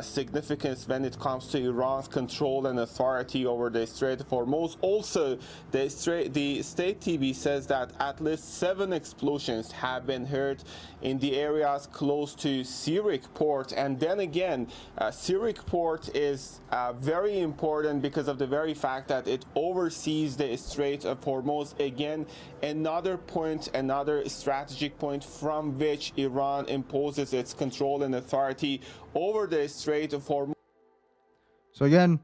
significance when it comes to Iran's control and authority over the Strait of Hormuz. Also, the state TV says that at least 7 explosions have been heard in the areas close to Sarik port. And then again, Sarik port is very important because of the very fact that it oversees the Strait of Hormuz. Again, another point, another strategic point from which Iran imposes its control and authority over the Strait of Hormuz. So again,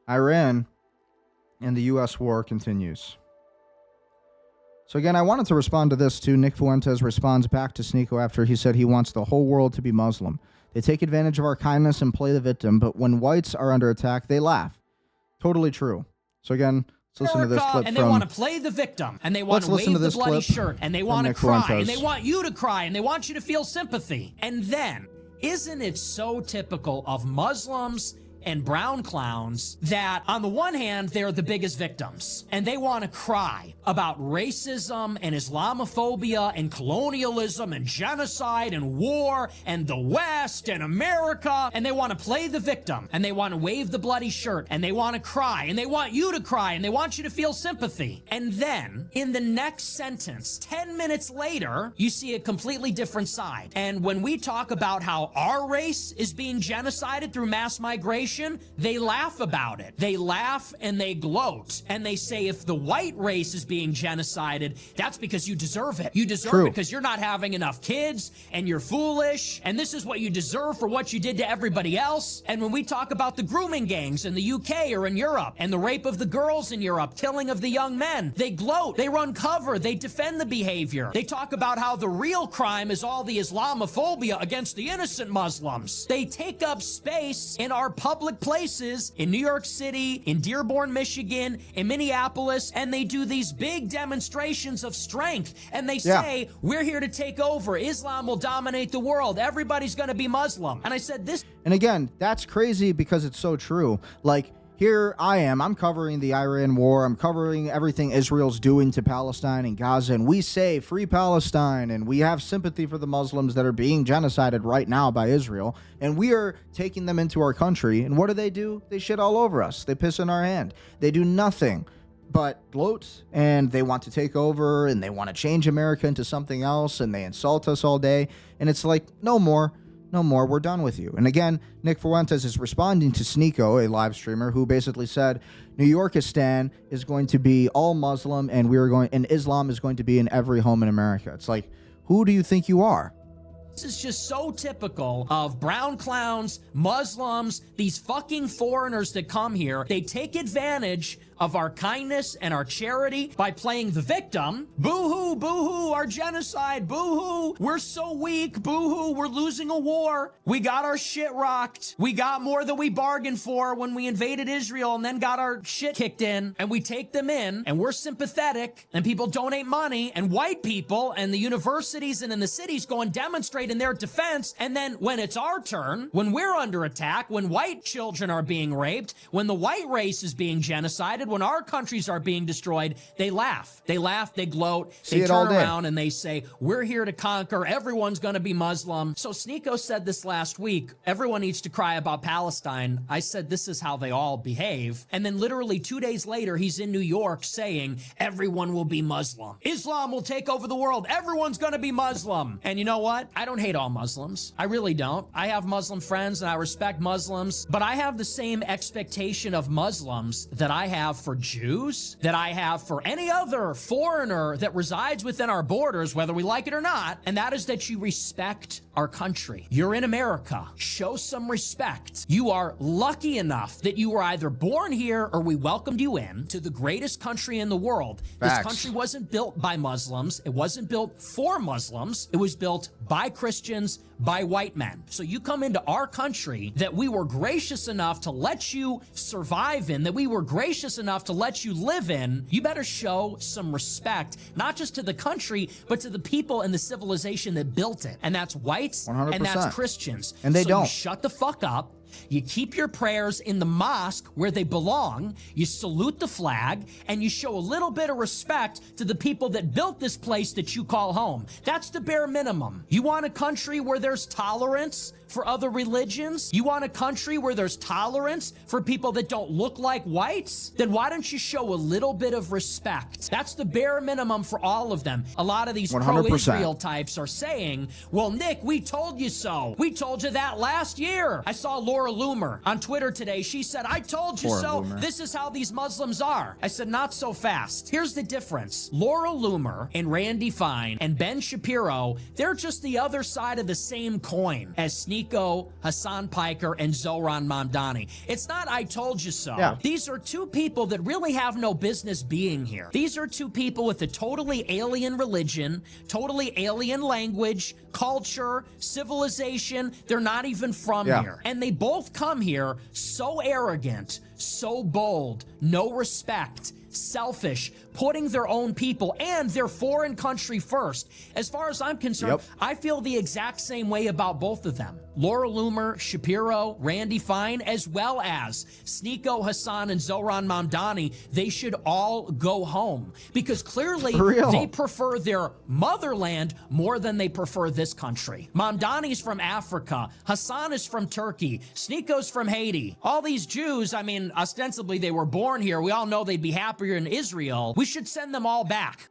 Iran and the U.S. war continues. So again, I wanted to respond to this too. Nick Fuentes responds back to Sneeko after he said he wants the whole world to be Muslim. They take advantage of our kindness and play the victim, but when whites are under attack, they laugh. Totally true. So again, let's listen to this clip and they want to play the victim, and they want to wave the bloody shirt, and they want to cry, and they want you to cry, and they want you to feel sympathy. And then, isn't it so typical of Muslims and brown clowns that on the one hand, they're the biggest victims and they want to cry about racism and Islamophobia and colonialism and genocide and war and the West and America, and they want to play the victim and they want to wave the bloody shirt and they want to cry and they want you to cry and they want you to feel sympathy. And then in the next sentence, 10 minutes later, you see a completely different side. And when we talk about how our race is being genocided through mass migration, they laugh about it. They laugh and they gloat. And they say if the white race is being genocided, that's because you deserve it. You deserve it because you're not having enough kids and you're foolish. And this is what you deserve for what you did to everybody else. And when we talk about the grooming gangs in the UK or in Europe and the rape of the girls in Europe, killing of the young men, they gloat. They run cover. They defend the behavior. They talk about how the real crime is all the Islamophobia against the innocent Muslims. They take up space in our public places in New York City, in Dearborn, Michigan, in Minneapolis, and they do these big demonstrations of strength. And they say, we're here to take over. Islam will dominate the world. Everybody's going to be Muslim. And I said this. And again, that's crazy because it's so true. Like, here I am, I'm covering the Iran war, I'm covering everything Israel's doing to Palestine and Gaza, and we say free Palestine, and we have sympathy for the Muslims that are being genocided right now by Israel, and we are taking them into our country, and what do? They shit all over us. They piss in our hand. They do nothing but gloat, and they want to take over, and they want to change America into something else, and they insult us all day. And it's like, no more, we're done with you. And again, Nick Fuentes is responding to Sneeko, a live streamer, who basically said, New Yorkistan is going to be all Muslim, and Islam is going to be in every home in America. It's like, who do you think you are? This is just so typical of brown clowns, Muslims, these fucking foreigners that come here. They take advantage of our kindness and our charity by playing the victim. Boo-hoo, boo-hoo, our genocide, boo-hoo, we're so weak, boo-hoo, we're losing a war. We got our shit rocked. We got more than we bargained for when we invaded Israel and then got our shit kicked in, and we take them in, and we're sympathetic, and people donate money, and white people and the universities and in the cities go and demonstrate in their defense, and then when it's our turn, when we're under attack, when white children are being raped, when the white race is being genocided, when our countries are being destroyed, they laugh. They laugh, they gloat, they turn around and they say, we're here to conquer, everyone's gonna be Muslim. So Sneeko said this last week, everyone needs to cry about Palestine. I said, this is how they all behave. And then literally 2 days later, he's in New York saying, everyone will be Muslim. Islam will take over the world. Everyone's gonna be Muslim. And you know what? I don't hate all Muslims. I really don't. I have Muslim friends and I respect Muslims, but I have the same expectation of Muslims that I have for Jews, that I have for any other foreigner that resides within our borders, whether we like it or not, and that is that you respect our country. You're in America. Show some respect. You are lucky enough that you were either born here or we welcomed you in to the greatest country in the world. Facts. This country wasn't built by Muslims. It wasn't built for Muslims. It was built by Christians, by white men. So you come into our country that we were gracious enough to let you survive in, that we were gracious enough to let you live in, you better show some respect, not just to the country, but to the people and the civilization that built it. And that's whites 100%. and that's Christians. And they so don't. You shut the fuck up. You keep your prayers in the mosque where they belong, you salute the flag, and you show a little bit of respect to the people that built this place that you call home. That's the bare minimum. You want a country where there's tolerance for other religions? You want a country where there's tolerance for people that don't look like whites? Then why don't you show a little bit of respect? That's the bare minimum for all of them. A lot of these 100%. pro-Israel types are saying, well, Nick, we told you so. We told you that last year. I saw Laura Loomer on Twitter today. She said, I told you Poor so. Loomer. This is how these Muslims are. I said, not so fast. Here's the difference. Laura Loomer and Randy Fine and Ben Shapiro, they're just the other side of the same coin as Sneeko, Hassan Piker, and Zohran Mamdani. It's not I told you so. Yeah. These are two people that really have no business being here. These are two people with a totally alien religion, totally alien language, culture, civilization. They're not even from here. And they both come here so arrogant, so bold, no respect, selfish, putting their own people and their foreign country first. As far as I'm concerned, I feel the exact same way about both of them. Laura Loomer, Shapiro, Randy Fine, as well as Sneeko, Hassan, and Zohran Mamdani, they should all go home because clearly they prefer their motherland more than they prefer this country. Mamdani's from Africa. Hassan is from Turkey. Sneeko's from Haiti. All these Jews, I mean, ostensibly they were born here. We all know they'd be happier in Israel. We should send them all back.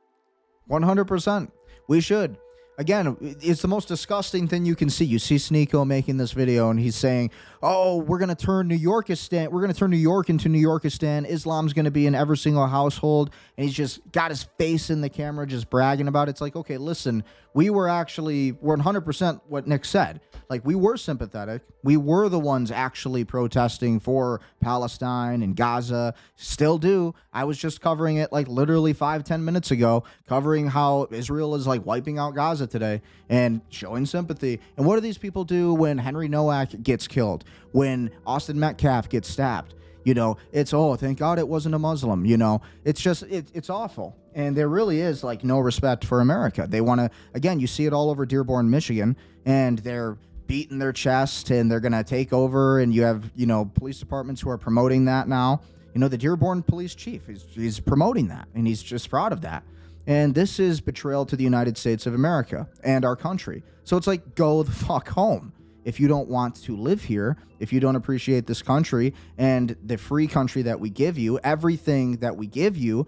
100%. We should. Again, it's the most disgusting thing you can see. You see Sneeko making this video, and he's saying, "Oh, we're gonna turn New Yorkistan. We're gonna turn New York into New Yorkistan. Islam's gonna be in every single household." And he's just got his face in the camera, just bragging about it. It's like, okay, listen, we're 100% what Nick said. Like, we were sympathetic. We were the ones actually protesting for Palestine and Gaza. Still do. I was just covering it like literally 5-10 minutes ago, covering how Israel is like wiping out Gaza today and showing sympathy. And what do these people do when Henry Nowak gets killed? When Austin Metcalf gets stabbed? You know, it's, oh, thank God it wasn't a Muslim. You know, it's just, it's awful. And there really is like no respect for America. They want to, again, you see it all over Dearborn, Michigan, and they're beating their chest and they're going to take over. And you have, you know, police departments who are promoting that now. You know, the Dearborn police chief, he's promoting that, and he's just proud of that. And this is betrayal to the United States of America and our country. So it's like, go the fuck home. if you don't want to live here, if you don't appreciate this country and the free country that we give you, everything that we give you,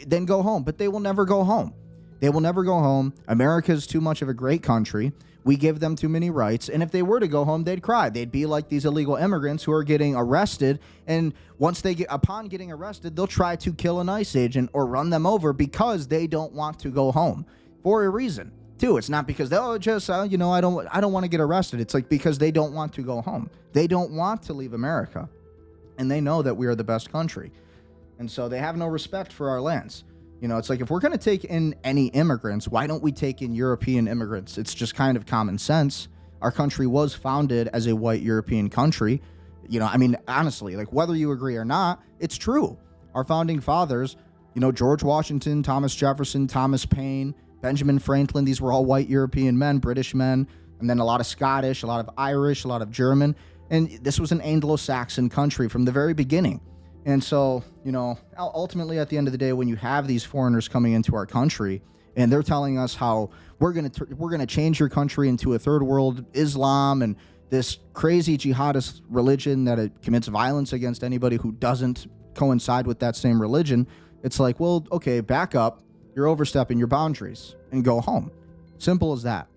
then go home. But they will never go home. They will never go home. America is too much of a great country. We give them too many rights. And if they were to go home, they'd cry. They'd be like these illegal immigrants who are getting arrested. And upon getting arrested, they'll try to kill an ICE agent or run them over because they don't want to go home for a reason. Too, it's not because I don't want to get arrested. It's like because they don't want to go home. They don't want to leave America, and they know that we are the best country, and so they have no respect for our lands. It's like if we're going to take in any immigrants, why don't we take in European immigrants? It's just kind of common sense. Our country was founded as a white European country. Honestly, like whether you agree or not, it's true. Our founding fathers, George Washington, Thomas Jefferson, Thomas Paine, Benjamin Franklin, these were all white European men, British men, and then a lot of Scottish, a lot of Irish, a lot of German. And this was an Anglo-Saxon country from the very beginning. And so, ultimately at the end of the day, when you have these foreigners coming into our country and they're telling us how we're going to change your country into a third world Islam and this crazy jihadist religion that it commits violence against anybody who doesn't coincide with that same religion, it's like, well, okay, back up. You're overstepping your boundaries and go home. Simple as that.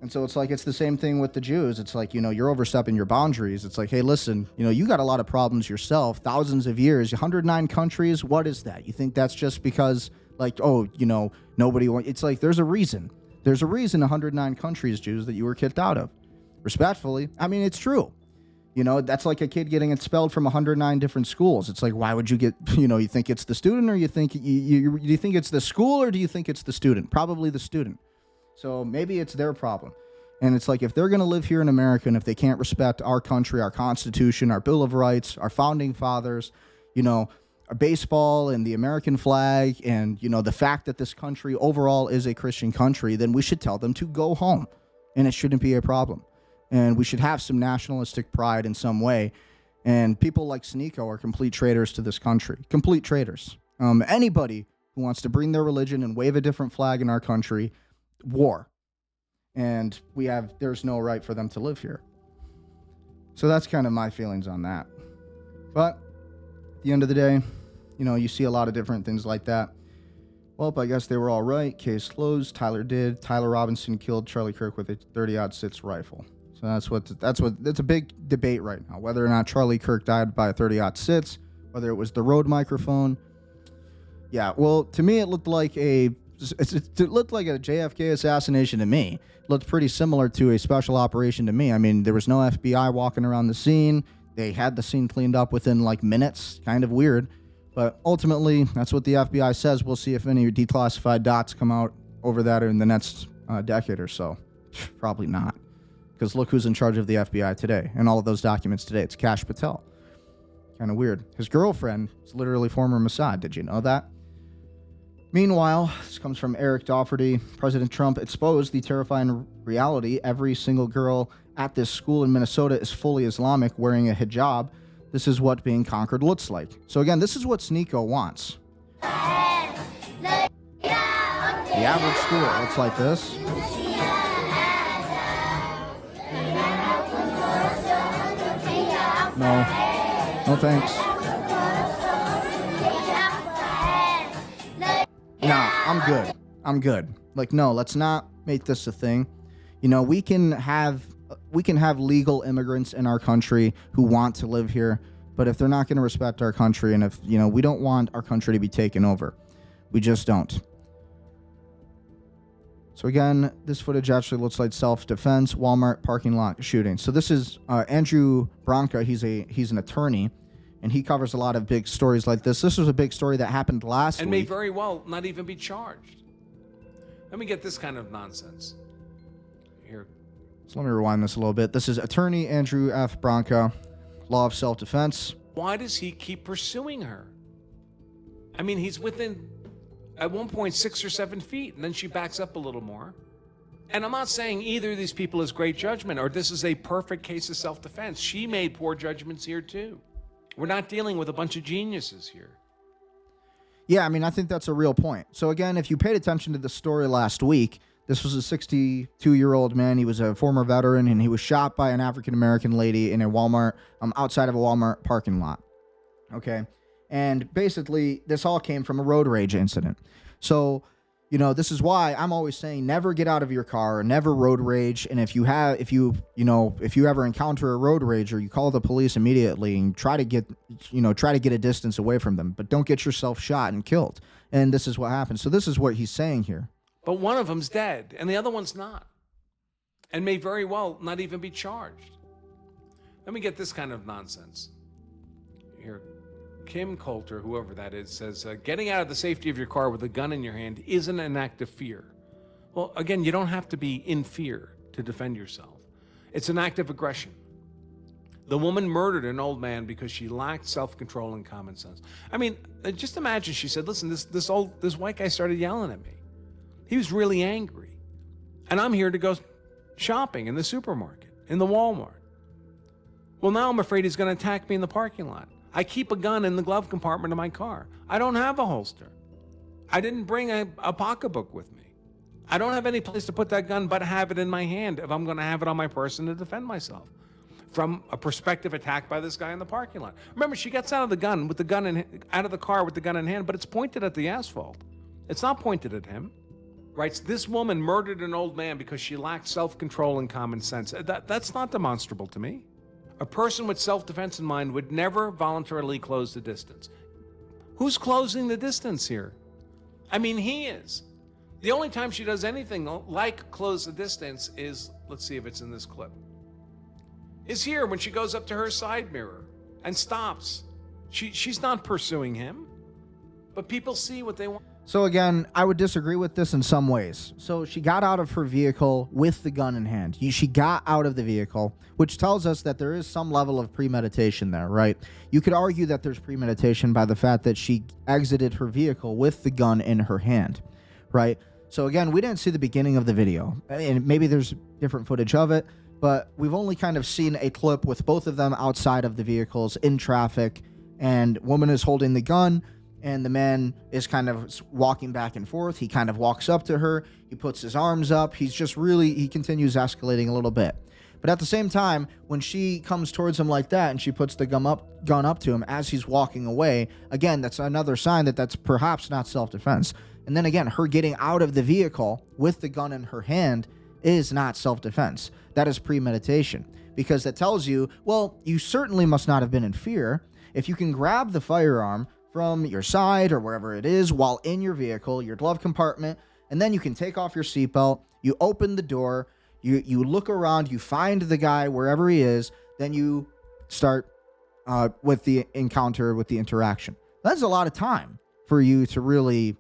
And so it's like, it's the same thing with the Jews. It's like, you're overstepping your boundaries. It's like, hey, listen, you got a lot of problems yourself, thousands of years, 109 countries. What is that? You think that's just because nobody wants, it's like, there's a reason. There's a reason 109 countries, Jews, that you were kicked out of. Respectfully. It's true. That's like a kid getting expelled from 109 different schools. It's like, why would you get, you think it's the student or you think you think it's the school or do you think it's the student? Probably the student. So maybe it's their problem. And it's like, if they're going to live here in America and if they can't respect our country, our Constitution, our Bill of Rights, our founding fathers, our baseball and the American flag and, the fact that this country overall is a Christian country, then we should tell them to go home and it shouldn't be a problem. And we should have some nationalistic pride in some way. And people like Sneeko are complete traitors to this country. Complete traitors. Anybody who wants to bring their religion and wave a different flag in our country, war. And there's no right for them to live here. So that's kind of my feelings on that. But at the end of the day, you see a lot of different things like that. Well, I guess they were all right. Case closed. Tyler Robinson killed Charlie Kirk with a 30-06 rifle. So that's a big debate right now, whether or not Charlie Kirk died by a 30-06, whether it was the Rode microphone. Yeah, well, to me, it looked like a JFK assassination to me. It looked pretty similar to a special operation to me. There was no FBI walking around the scene. They had the scene cleaned up within minutes. Kind of weird. But ultimately, that's what the FBI says. We'll see if any declassified dots come out over that in the next decade or so. Probably not. Because look who's in charge of the FBI today and all of those documents today. It's Kash Patel. Kind of weird. His girlfriend is literally former Mossad. Did you know that? Meanwhile, this comes from Eric Dougherty. President Trump exposed the terrifying reality. Every single girl at this school in Minnesota is fully Islamic, wearing a hijab. This is what being conquered looks like. So again, this is what Sneeko wants. The average school looks like this. No thanks. Nah, I'm good. No, let's not make this a thing. We can have legal immigrants in our country who want to live here, but if they're not going to respect our country and if, we don't want our country to be taken over. We just don't. So again, this footage actually looks like self-defense, Walmart parking lot shooting. So this is Andrew Branca. He's an attorney, and he covers a lot of big stories like this. This was a big story that happened last week. And may very well not even be charged. Let me get this kind of nonsense. Here. So let me rewind this a little bit. This is attorney Andrew F. Branca, law of self-defense. Why does he keep pursuing her? He's within, at one point, 6 or 7 feet, and then she backs up a little more. And I'm not saying either of these people is great judgment or this is a perfect case of self-defense. She made poor judgments here, too. We're not dealing with a bunch of geniuses here. Yeah, I think that's a real point. So again, if you paid attention to the story last week, This was a 62-year-old man. He was a former veteran, and he was shot by an African-American lady in a Walmart, outside of a Walmart parking lot. Okay. And basically, this all came from a road rage incident. So, this is why I'm always saying never get out of your car, never road rage. And if you ever encounter a road rager, you call the police immediately and try to get a distance away from them, but don't get yourself shot and killed. And this is what happened. So this is what he's saying here. But one of them's dead, and the other one's not, and may very well not even be charged. Let me get this kind of nonsense. Here, Kim Coulter, whoever that is, says, getting out of the safety of your car with a gun in your hand isn't an act of fear. Well, again, you don't have to be in fear to defend yourself. It's an act of aggression. The woman murdered an old man because she lacked self-control and common sense. I mean, just imagine she said, listen, this white guy started yelling at me. He was really angry. And I'm here to go shopping in the supermarket, in the Walmart. Well, now I'm afraid he's going to attack me in the parking lot. I keep a gun in the glove compartment of my car. I don't have a holster. I didn't bring a pocketbook with me. I don't have any place to put that gun but have it in my hand if I'm going to have it on my person to defend myself from a prospective attack by this guy in the parking lot. Remember, she gets out of the car with the gun in hand, but it's pointed at the asphalt. It's not pointed at him. Writes, this woman murdered an old man because she lacked self-control and common sense. That's not demonstrable to me. A person with self-defense in mind would never voluntarily close the distance. Who's closing the distance here? I mean, he is. The only time she does anything like close the distance is, let's see if it's in this clip, is here when she goes up to her side mirror and stops. She's not pursuing him, but people see what they want. So again, I would disagree with this in some ways. So she got out of her vehicle with the gun in hand. She got out of the vehicle, which tells us that there is some level of premeditation there, right? You could argue that there's premeditation by the fact that she exited her vehicle with the gun in her hand, right? So again, we didn't see the beginning of the video, and maybe there's different footage of it, but we've only kind of seen a clip with both of them outside of the vehicles in traffic, and woman is holding the gun, and the man is kind of walking back and forth. He kind of walks up to her. He puts his arms up. He continues escalating a little bit. But at the same time, when she comes towards him like that and she puts the gun up to him as he's walking away, again, that's another sign that that's perhaps not self-defense. And then again, her getting out of the vehicle with the gun in her hand is not self-defense. That is premeditation, because that tells you, well, you certainly must not have been in fear. If you can grab the firearm from your side or wherever it is while in your vehicle, your glove compartment, and then you can take off your seatbelt, you open the door, you look around, you find the guy wherever he is, then you start with the encounter, with the interaction. That's a lot of time for you to really,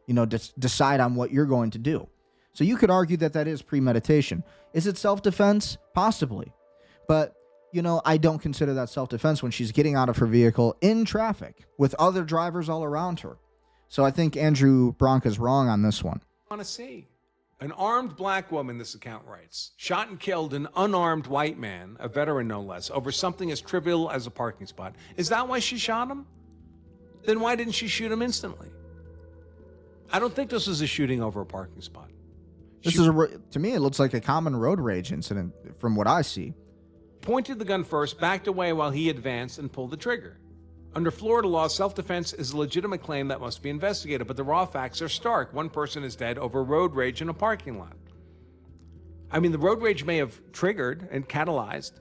decide on what you're going to do. So you could argue that that is premeditation. Is it self-defense? Possibly. But I don't consider that self-defense when she's getting out of her vehicle in traffic with other drivers all around her. So I think Andrew Bronca's wrong on this one. I want to see an armed black woman, this account writes, shot and killed an unarmed white man, a veteran no less, over something as trivial as a parking spot. Is that why she shot him? Then why didn't she shoot him instantly? I don't think this was a shooting over a parking spot. To me, it looks like a common road rage incident from what I see. Pointed the gun first, backed away while he advanced, and pulled the trigger. Under Florida law, self-defense is a legitimate claim that must be investigated, but the raw facts are stark. One person is dead over road rage in a parking lot. I mean, the road rage may have triggered and catalyzed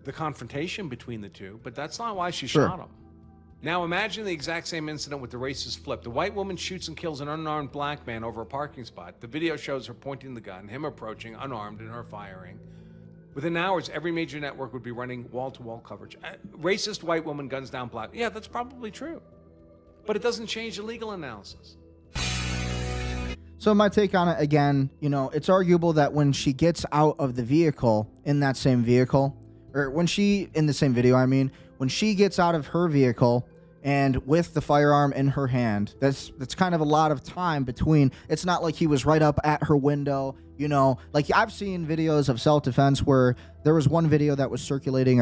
the confrontation between the two, but that's not why she shot him. Now imagine the exact same incident with the racist flip. The white woman shoots and kills an unarmed black man over a parking spot. The video shows her pointing the gun, him approaching, unarmed, and her firing. Within hours, every major network would be running wall-to-wall coverage. Racist white woman guns down black. Yeah, that's probably true. But it doesn't change the legal analysis. So my take on it, again, it's arguable that when she gets out of the vehicle in that same vehicle, or in the same video, when she gets out of her vehicle and with the firearm in her hand, that's kind of a lot of time between. It's not like he was right up at her window, like I've seen videos of self-defense where there was one video that was circulating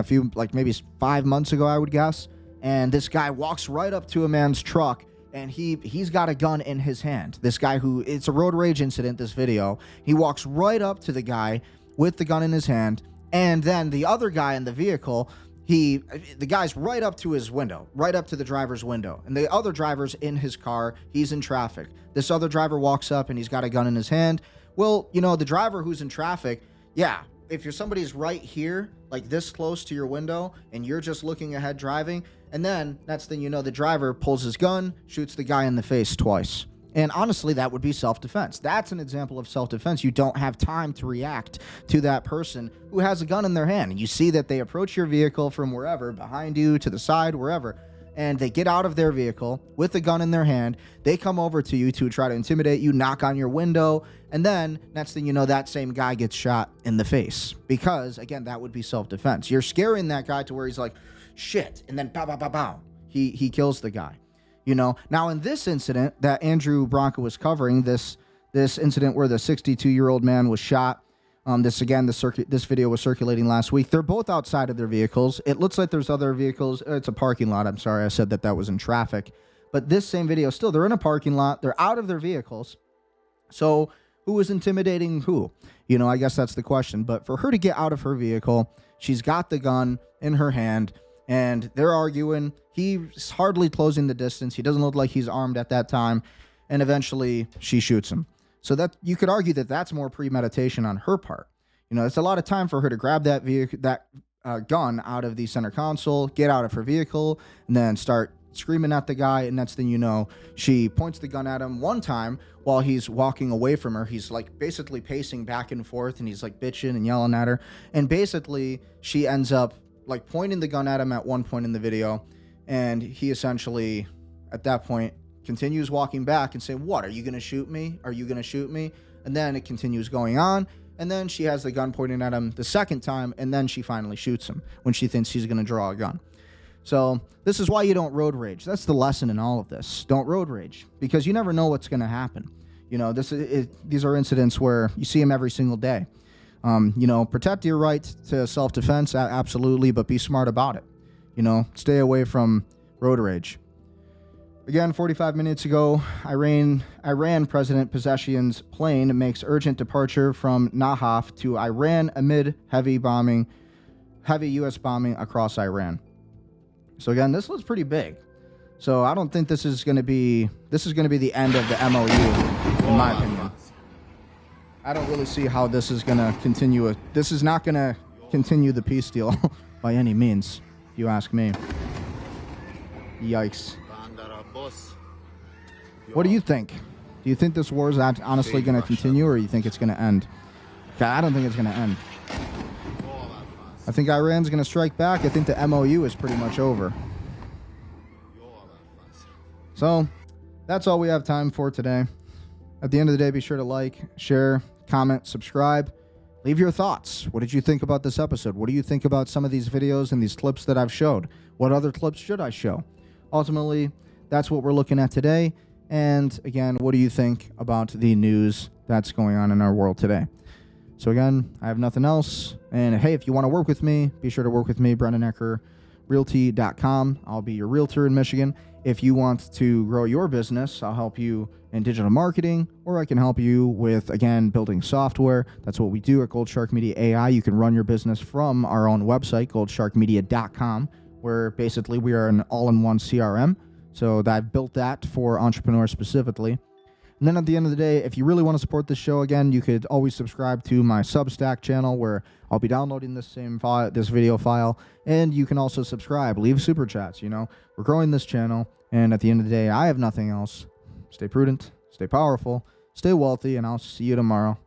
maybe 5 months ago, I would guess. And this guy walks right up to a man's truck and he's got a gun in his hand. This guy it's a road rage incident, this video. He walks right up to the guy with the gun in his hand, and then the other guy in the vehicle, the guy's right up to his window, right up to the driver's window, and the other driver's in his car. He's in traffic. This other driver walks up and he's got a gun in his hand. Well, the driver who's in traffic, yeah, if somebody's right here, like this close to your window, and you're just looking ahead driving, and then next thing you know, the driver pulls his gun, shoots the guy in the face twice. And honestly, that would be self-defense. That's an example of self-defense. You don't have time to react to that person who has a gun in their hand. And you see that they approach your vehicle from wherever, behind you, to the side, wherever, and they get out of their vehicle with a gun in their hand. They come over to you to try to intimidate you, knock on your window, and then next thing you know, that same guy gets shot in the face. Because, again, that would be self-defense. You're scaring that guy to where he's like, shit, and then pow, pow, pow, pow. He kills the guy. Now in this incident that Andrew Bronco was covering, this incident where the 62-year-old man was shot, this video was circulating last week. They're both outside of their vehicles. It looks like there's other vehicles. It's a parking lot. I'm sorry, I said that was in traffic. But this same video, still, they're in a parking lot. They're out of their vehicles. So who was intimidating who? I guess that's the question. But for her to get out of her vehicle, she's got the gun in her hand, and they're arguing. He's hardly closing the distance. He doesn't look like he's armed at that time. And eventually she shoots him. So that you could argue that that's more premeditation on her part. It's a lot of time for her to grab that gun out of the center console, get out of her vehicle, and then start screaming at the guy. And next thing you know, she points the gun at him one time while he's walking away from her. He's like basically pacing back and forth, and he's like bitching and yelling at her. And basically she ends up like pointing the gun at him at one point in the video, and he essentially at that point continues walking back and saying, what, are you gonna shoot me? Are you gonna shoot me? And then it continues going on, and then she has the gun pointing at him the second time, and then she finally shoots him when she thinks he's gonna draw a gun. So this is why you don't road rage. That's the lesson in all of this. Don't road rage, because you never know what's gonna happen. These are incidents where you see them every single day. Protect your right to self-defense, absolutely, but be smart about it. Stay away from road rage. Again, 45 minutes ago, Iran President Pezeshkian's plane makes urgent departure from Nahaf to Iran amid heavy U.S. bombing across Iran. So again, this was pretty big. So I don't think this is going to be the end of the MOU, in my opinion. I don't really see how this is going to continue. This is not going to continue the peace deal by any means, if you ask me. Yikes. What do you think? Do you think this war is honestly going to continue, or do you think it's going to end? Okay, I don't think it's going to end. I think Iran's going to strike back. I think the MOU is pretty much over. So, that's all we have time for today. At the end of the day, be sure to like, share, comment, subscribe. Leave your thoughts. What did you think about this episode? What do you think about some of these videos and these clips that I've showed? What other clips should I show? Ultimately, that's what we're looking at today. And again, what do you think about the news that's going on in our world today? So again, I have nothing else. And hey, if you want to work with me, be sure to work with me, Brendan Ecker, realty.com. I'll be your realtor in Michigan. If you want to grow your business, I'll help you in digital marketing, or I can help you with, again, building software. That's what we do at Gold Shark Media AI. You can run your business from our own website, goldsharkmedia.com, where basically we are an all-in-one CRM. So I've built that for entrepreneurs specifically. And then at the end of the day, if you really want to support this show, again, you could always subscribe to my Substack channel, where I'll be downloading this video file, and you can also subscribe, leave super chats. We're growing this channel, and at the end of the day, I have nothing else. Stay prudent, stay powerful, stay wealthy, and I'll see you tomorrow.